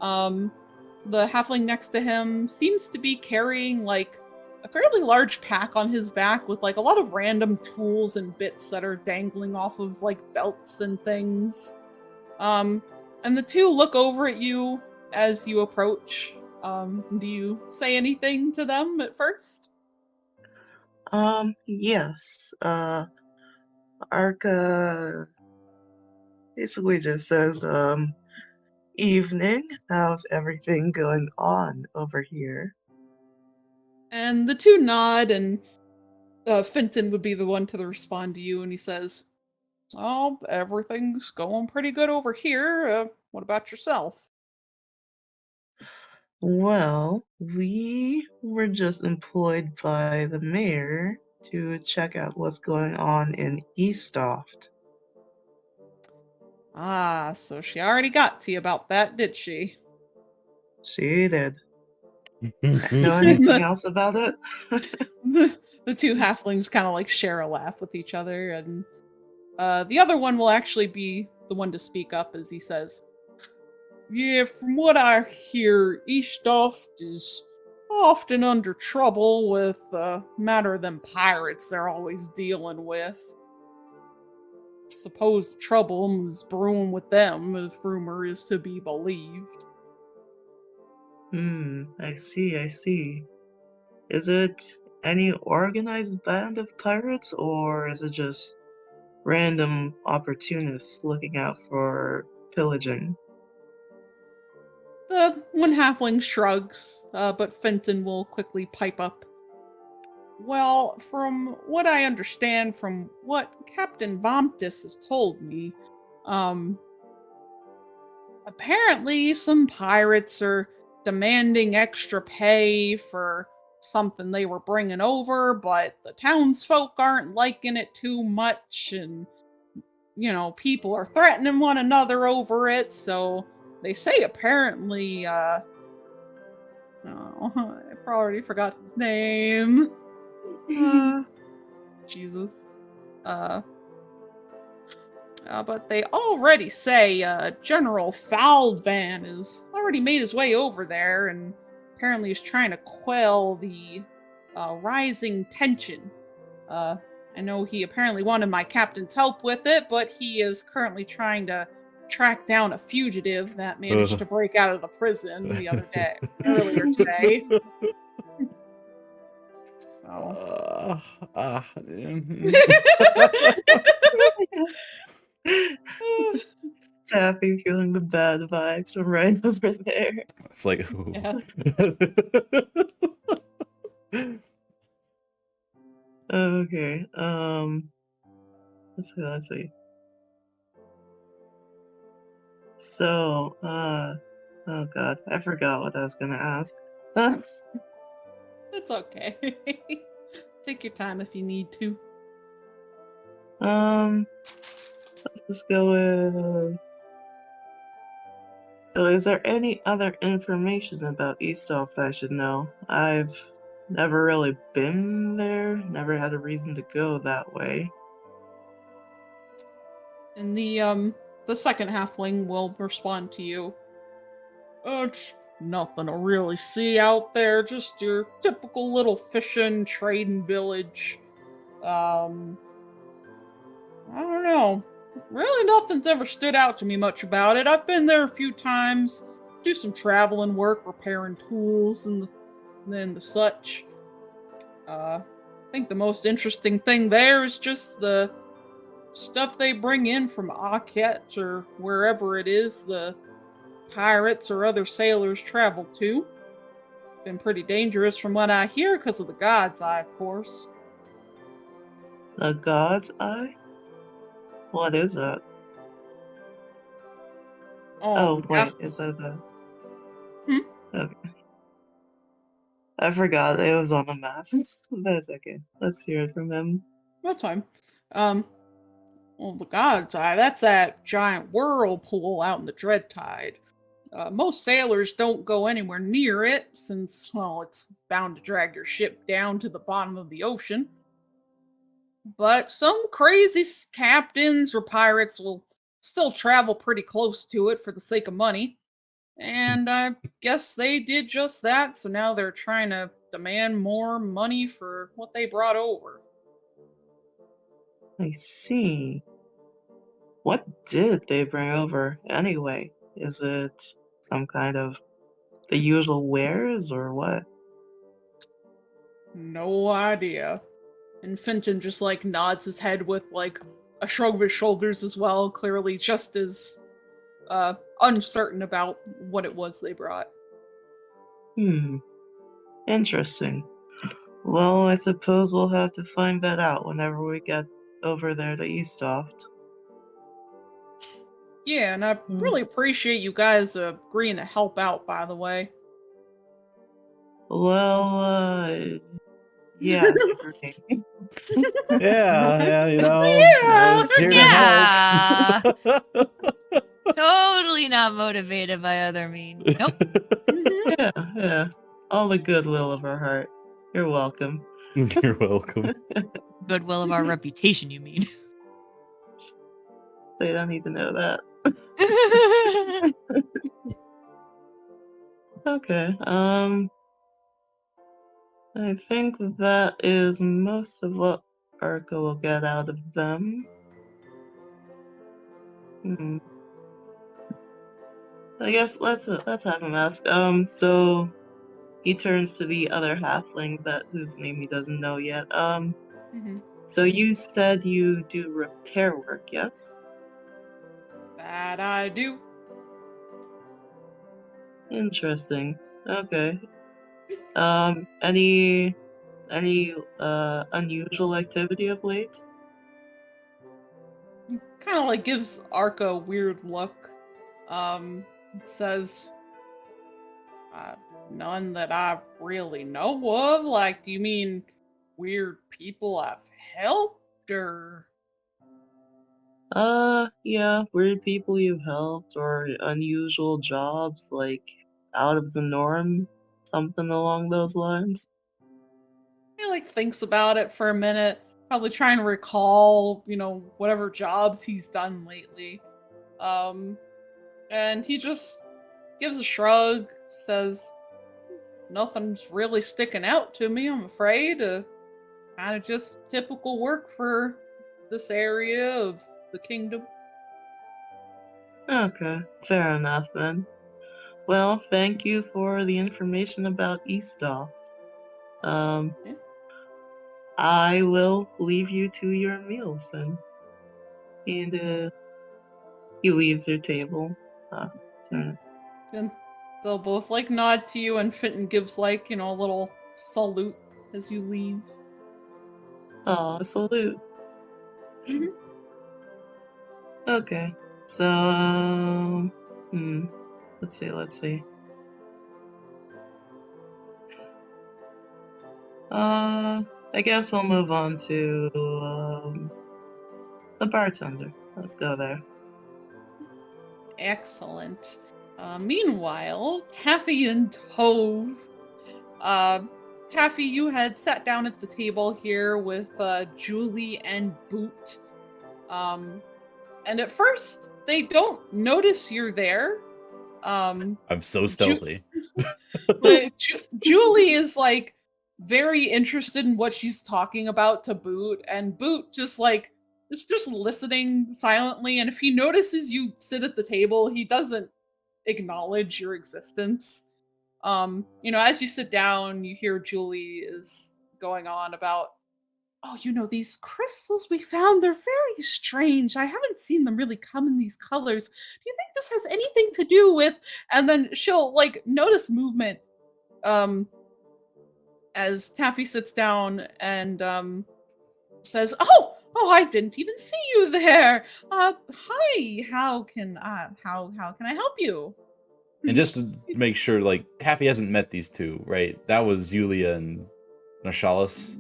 The halfling next to him seems to be carrying like a fairly large pack on his back with like a lot of random tools and bits that are dangling off of like belts and things. And the two look over at you as you approach. Do you say anything to them at first? Yes. Arca basically just says, evening, how's everything going on over here? And the two nod, and Fenton would be the one to respond to you, and he says, "Oh, everything's going pretty good over here. What about yourself?" Well, we were just employed by the mayor to check out what's going on in Eastoft. Ah, so she already got to you about that, did she? She did. Know anything else about it? The two halflings kind of like share a laugh with each other, and the other one will actually be the one to speak up as he says, "Yeah, from what I hear, Eastoft is often under trouble with a matter of them pirates they're always dealing with. Suppose trouble is brewing with them, if rumor is to be believed." I see. Is it any organized band of pirates, or is it just random opportunists looking out for pillaging? The one halfling shrugs, but Fenton will quickly pipe up. "Well, from what I understand from what Captain Vomptis has told me, um, apparently some pirates are demanding extra pay for something they were bringing over, but the townsfolk aren't liking it too much, and, people are threatening one another over it, so they say apparently, oh, I already forgot his name. Jesus. But they already say General Foulvan has already made his way over there and apparently is trying to quell the rising tension. I know he apparently wanted my captain's help with it, but he is currently trying to track down a fugitive that managed to break out of the prison the other day, earlier today. So. Taffy feeling the bad vibes from right over there. It's like, ooh. Yeah. Okay, let's see. So, oh god, I forgot what I was gonna ask. It's okay. Take your time if you need to. Let's just go with... So is there any other information about Eastolf that I should know? I've never really been there, never had a reason to go that way. And the second halfling will respond to you. It's nothing to really see out there, just your typical little fishing, trading village. I don't know. Really nothing's ever stood out to me much about it. I've been there a few times, do some traveling work, repairing tools and the such. I think the most interesting thing there is just the stuff they bring in from Akhet or wherever it is the pirates or other sailors travel to. Been pretty dangerous from what I hear because of the God's Eye, of course. The God's Eye? What is that? Oh, wait, is that the... Okay. I forgot it was on the map. That's okay. Let's hear it from him. That's fine. Well, the God's Eye, that's that giant whirlpool out in the Dreadtide. Most sailors don't go anywhere near it, since, well, it's bound to drag your ship down to the bottom of the ocean. But some crazy captains or pirates will still travel pretty close to it for the sake of money. And I guess they did just that, so now they're trying to demand more money for what they brought over. I see. What did they bring over anyway? Is it some kind of the usual wares or what? No idea. And Fenton just like nods his head with like a shrug of his shoulders as well, clearly just as uncertain about what it was they brought. Interesting. Well, I suppose we'll have to find that out whenever we get over there to Eastsoft. Yeah, and I really appreciate you guys agreeing to help out, by the way. Well, yeah. Yeah, you know, I was here Yeah. to help. Totally not motivated by other means. Nope. Yeah. All the goodwill of our heart. You're welcome. You're welcome. Goodwill of our reputation, you mean? They don't need to know that. Okay, I think that is most of what Arca will get out of them. I guess let's have him ask. So he turns to the other halfling, but whose name he doesn't know yet. So you said you do repair work, yes? That I do. Interesting. Okay. Any unusual activity of late? Kind of like gives Arca a weird look. Says, none that I really know of. Like, do you mean weird people I've helped, or? Yeah, weird people you've helped, or unusual jobs, like out of the norm, something along those lines. He like thinks about it for a minute, probably trying to recall, whatever jobs he's done lately. And he just gives a shrug, says, nothing's really sticking out to me, I'm afraid. Kind of just typical work for this area of the kingdom. Okay, fair enough then. Well, thank you for the information about Eastoff. Yeah. I will leave you to your meals then. And he leaves their table. Turn. And they'll both nod to you, and Fenton gives a little salute as you leave. Oh, salute. Mhm. Okay, so let's see. I guess I'll move on to the bartender. Let's go there. Excellent. Meanwhile, Taffy and Tove. Taffy, you had sat down at the table here with Julie and Boot. And at first, they don't notice you're there. I'm so stealthy. But Julie is very interested in what she's talking about to Boot, and Boot just is just listening silently. And if he notices you sit at the table, he doesn't acknowledge your existence. As you sit down, you hear Julie is going on about, these crystals we found, they're very strange. I haven't seen them really come in these colors. Do you think this has anything to do with, and then she'll notice movement as Taffy sits down and says, oh, I didn't even see you there. Hi, how can I help you? And just to make sure, Taffy hasn't met these two, right? That was Yulia and Nashalis.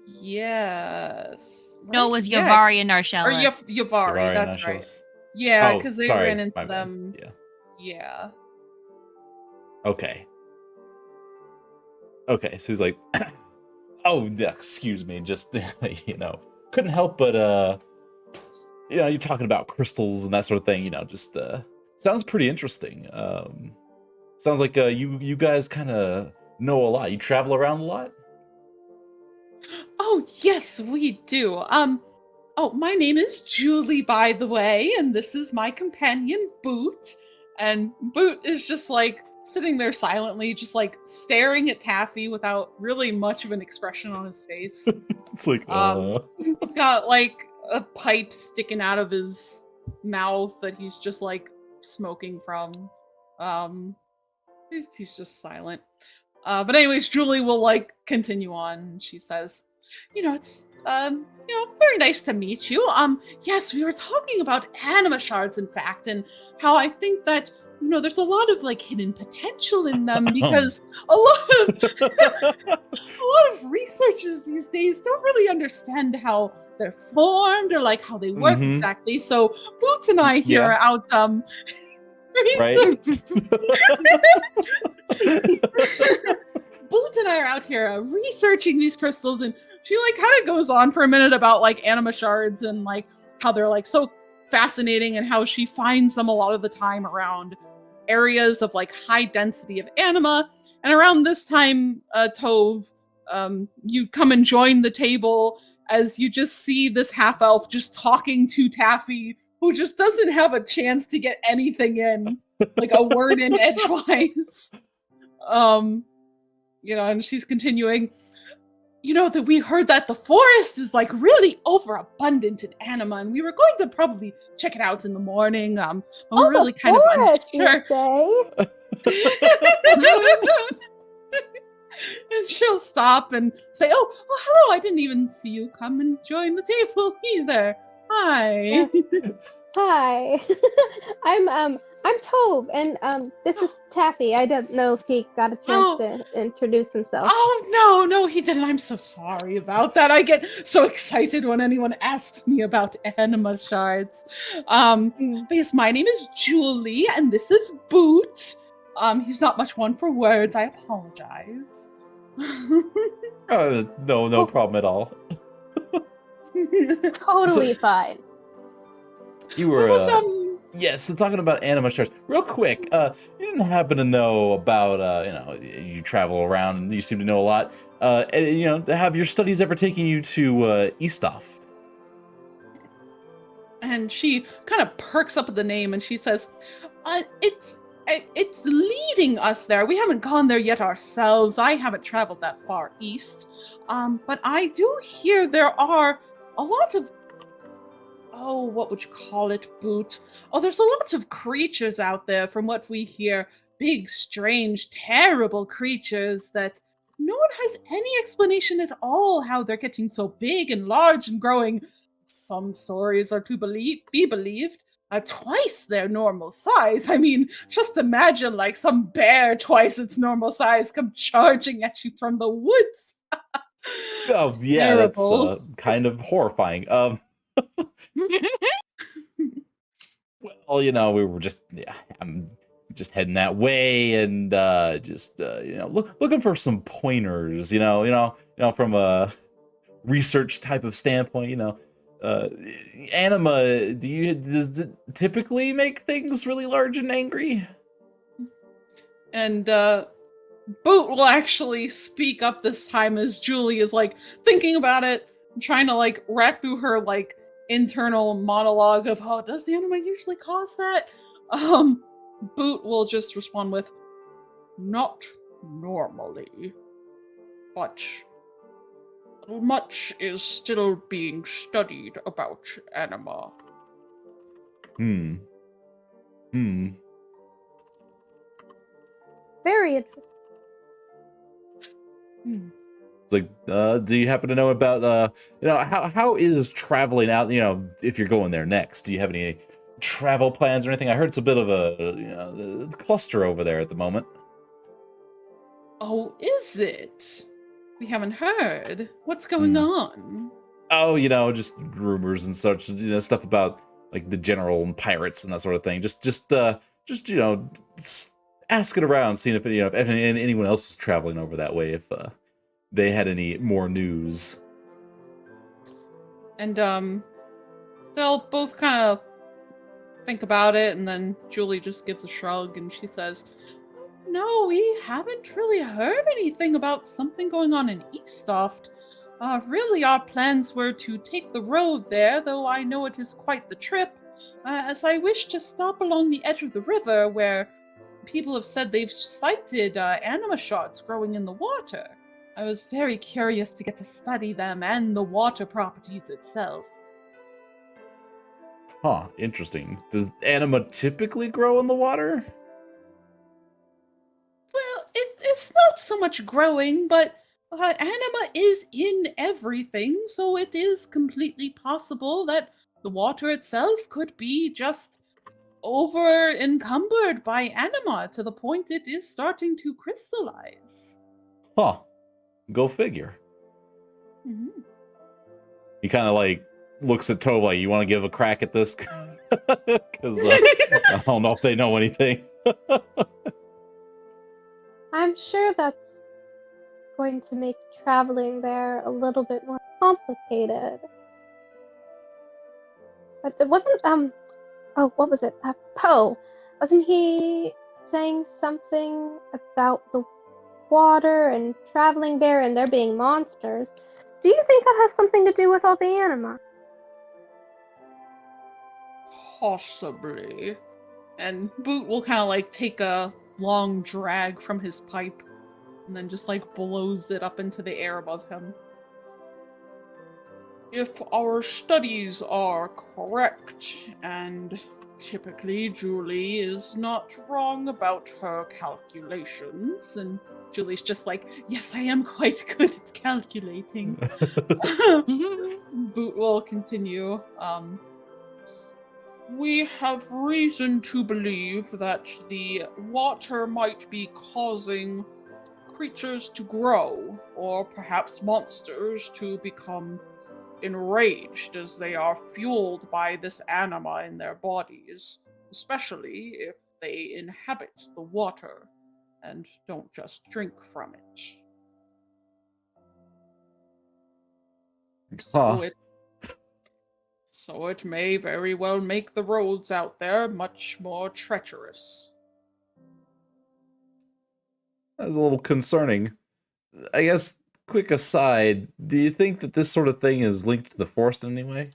Yes. No, it was Yavari and Narshalis. Or Yavari, that's right. Yeah, because they ran into them. Yeah. Okay, so he's like, oh, excuse me, just, couldn't help but, you're talking about crystals and that sort of thing, just, sounds pretty interesting. Sounds like you guys kind of know a lot. You travel around a lot? Oh, yes, we do. My name is Julie, by the way, and this is my companion, Boot. And Boot is just sitting there silently, just staring at Taffy without really much of an expression on his face. It's like, he's got a pipe sticking out of his mouth that he's just smoking from. He's just silent. But anyways, Julie will continue on. She says, it's very nice to meet you. Yes, we were talking about anima shards, in fact, and how I think that there's a lot of hidden potential in them, because a lot of researchers these days don't really understand how they're formed or how they work exactly. So Boot and I here are out right. Boot and I are out here researching these crystals, and she kind of goes on for a minute about anima shards and how they're so fascinating, and how she finds them a lot of the time around areas of high density of anima. And around this time, Tove, you come and join the table as you just see this half elf just talking to Taffy, who just doesn't have a chance to get anything in, a word in edgewise. And she's continuing, that we heard that the forest is really overabundant in anima, and we were going to probably check it out in the morning. We're really kind of unsure. And she'll stop and say, oh, hello, I didn't even see you come and join the table either. Hi. Hi. I'm Tove, and this is Taffy. I don't know if he got a chance to introduce himself. Oh, no, he didn't. I'm so sorry about that. I get so excited when anyone asks me about anima shards. But yes, my name is Julie, and this is Boot. He's not much one for words. I apologize. No problem at all. Totally fine. You were, There was yes, so talking about Anima shards. Real quick, you didn't happen to know about, you travel around and you seem to know a lot. Have your studies ever taken you to Eastoft? and she kind of perks up at the name and she says, it's leading us there. We haven't gone there yet ourselves. I haven't traveled that far east. But I do hear there are a lot of, oh, what would you call it, Boot? Oh, there's a lot of creatures out there from what we hear. Big, strange, terrible creatures that no one has any explanation at all how they're getting so big and large and growing. Some stories are to be believed. Twice their normal size. I mean, just imagine like some bear twice its normal size come charging at you from the woods. Oh, yeah, Terrible. that's kind of horrifying. Well, we were I'm just heading that way and looking for some pointers, from a research type of standpoint, Anima, does it typically make things really large and angry? And Boot will actually speak up this time as Julie is like thinking about it, trying to like rack through her like internal monologue of, oh, does the anime usually cause that? Boot will just respond with, not normally, but much is still being studied about Anima. Hmm. Very interesting. It's like, do you happen to know about, how is traveling out, if you're going there next? Do you have any travel plans or anything? I heard it's a bit of a, cluster over there at the moment. Oh, is it? We haven't heard. What's going on? Oh, just rumors and such, stuff about like the general and pirates and that sort of thing. Just asking around, seeing if anyone else is traveling over that way, if they had any more news. And they'll both kind of think about it, and then Julie just gives a shrug and she says, no, we haven't really heard anything about something going on in Eastoft. Really, our plans were to take the road there, though I know it is quite the trip, as I wish to stop along the edge of the river where people have said they've sighted anima shards growing in the water. I was very curious to get to study them and the water properties itself. Huh, interesting. Does anima typically grow in the water? Well, it's not so much growing, but anima is in everything, so it is completely possible that the water itself could be just over encumbered by anima to the point it is starting to crystallize. Huh. Go figure. Mm-hmm. He kind of like looks at Tove like, you want to give a crack at this? Because I don't know if they know anything. I'm sure that's going to make traveling there a little bit more complicated. But it wasn't, what was it? Poe. Wasn't he saying something about the water and traveling there and there being monsters? Do you think that has something to do with all the anima? Possibly. And Boot will kind of like take a long drag from his pipe and then just like blows it up into the air above him. If our studies are correct, and typically Julie is not wrong about her calculations, and Julie's just like, yes, I am quite good at calculating. Boot will continue. We have reason to believe that the water might be causing creatures to grow, or perhaps monsters to become enraged as they are fueled by this anima in their bodies, especially if they inhabit the water and don't just drink from it. So it may very well make the roads out there much more treacherous. That's a little concerning. I guess, quick aside, do you think that this sort of thing is linked to the Forest in any way?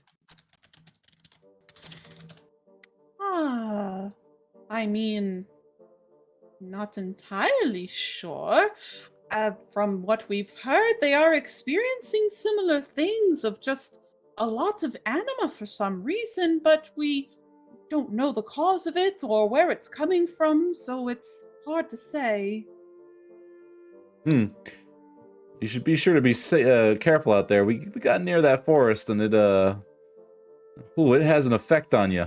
I mean, not entirely sure. From what we've heard, they are experiencing similar things of just a lot of anima for some reason, but we don't know the cause of it or where it's coming from, so it's hard to say. You should be sure to be careful out there. We got near that forest, and it has an effect on you.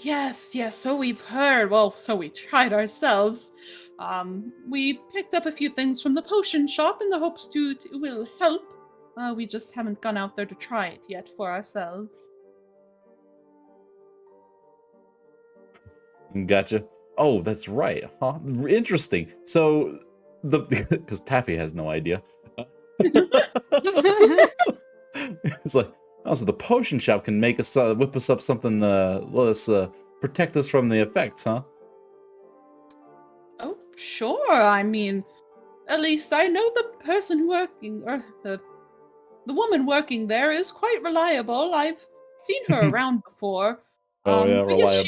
Yes, so we've heard. Well, so we tried ourselves. We picked up a few things from the potion shop in the hopes to it will help. We just haven't gone out there to try it yet for ourselves. Gotcha. Oh, that's right. Huh? Interesting. So, because Taffy has no idea. It's like, oh, so the potion shop can make us whip us up something, let us protect us from the effects, huh? Oh, sure. I mean, at least I know the person working, or the woman working there is quite reliable. I've seen her around before. Oh yeah, But yes, reliable.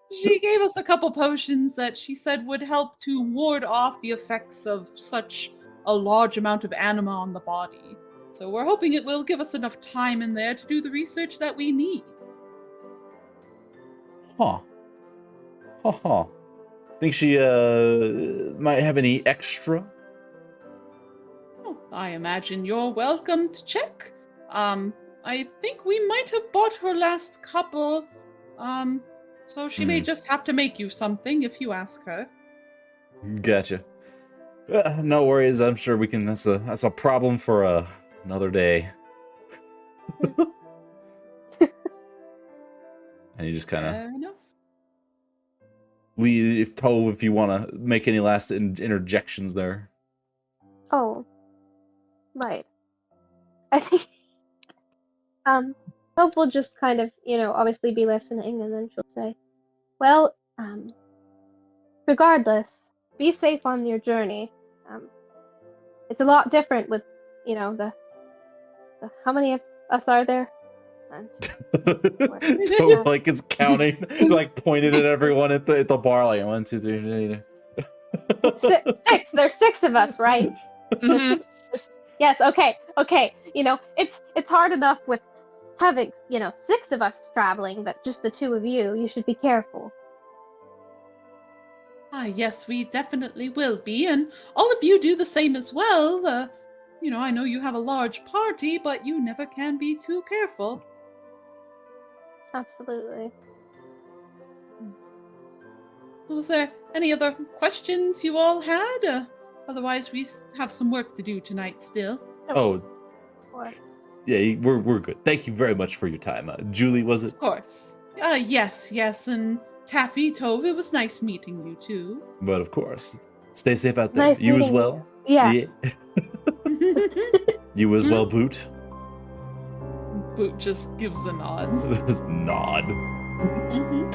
she gave us a couple potions that she said would help to ward off the effects of such a large amount of anima on the body. So we're hoping it will give us enough time in there to do the research that we need. Huh. Think she might have any extra? Oh, I imagine you're welcome to check. I think we might have bought her last couple. So she may just have to make you something if you ask her. Gotcha. No worries. I'm sure we can. That's a problem for another day. And you just kind of leave Tove if you want to make any last interjections there. Oh, right. I think Tove will just kind of, obviously be listening, and then she'll say, "Well, regardless, be safe on your journey. It's a lot different with, the how many of us are there?" So, like, it's counting, like pointed at everyone at the bar, like 1, 2, 3. Six. There's 6 of us, right? Mhm. Yes. Okay. It's hard enough with having 6 of us traveling, but just the 2 of you. You should be careful. Yes, we definitely will be, and all of you do the same as well. I know you have a large party, but you never can be too careful. Absolutely. Was there any other questions you all had? Otherwise, we have some work to do tonight still. Oh, What? yeah, we're good. Thank you very much for your time. Julie, was it? Of course. Yes, and Taffy, Tove, it was nice meeting you too. But of course. Stay safe out there. Nice You as meeting well? you. Yeah. You as well, Boot? Boot just gives a nod. Nod. Mhm.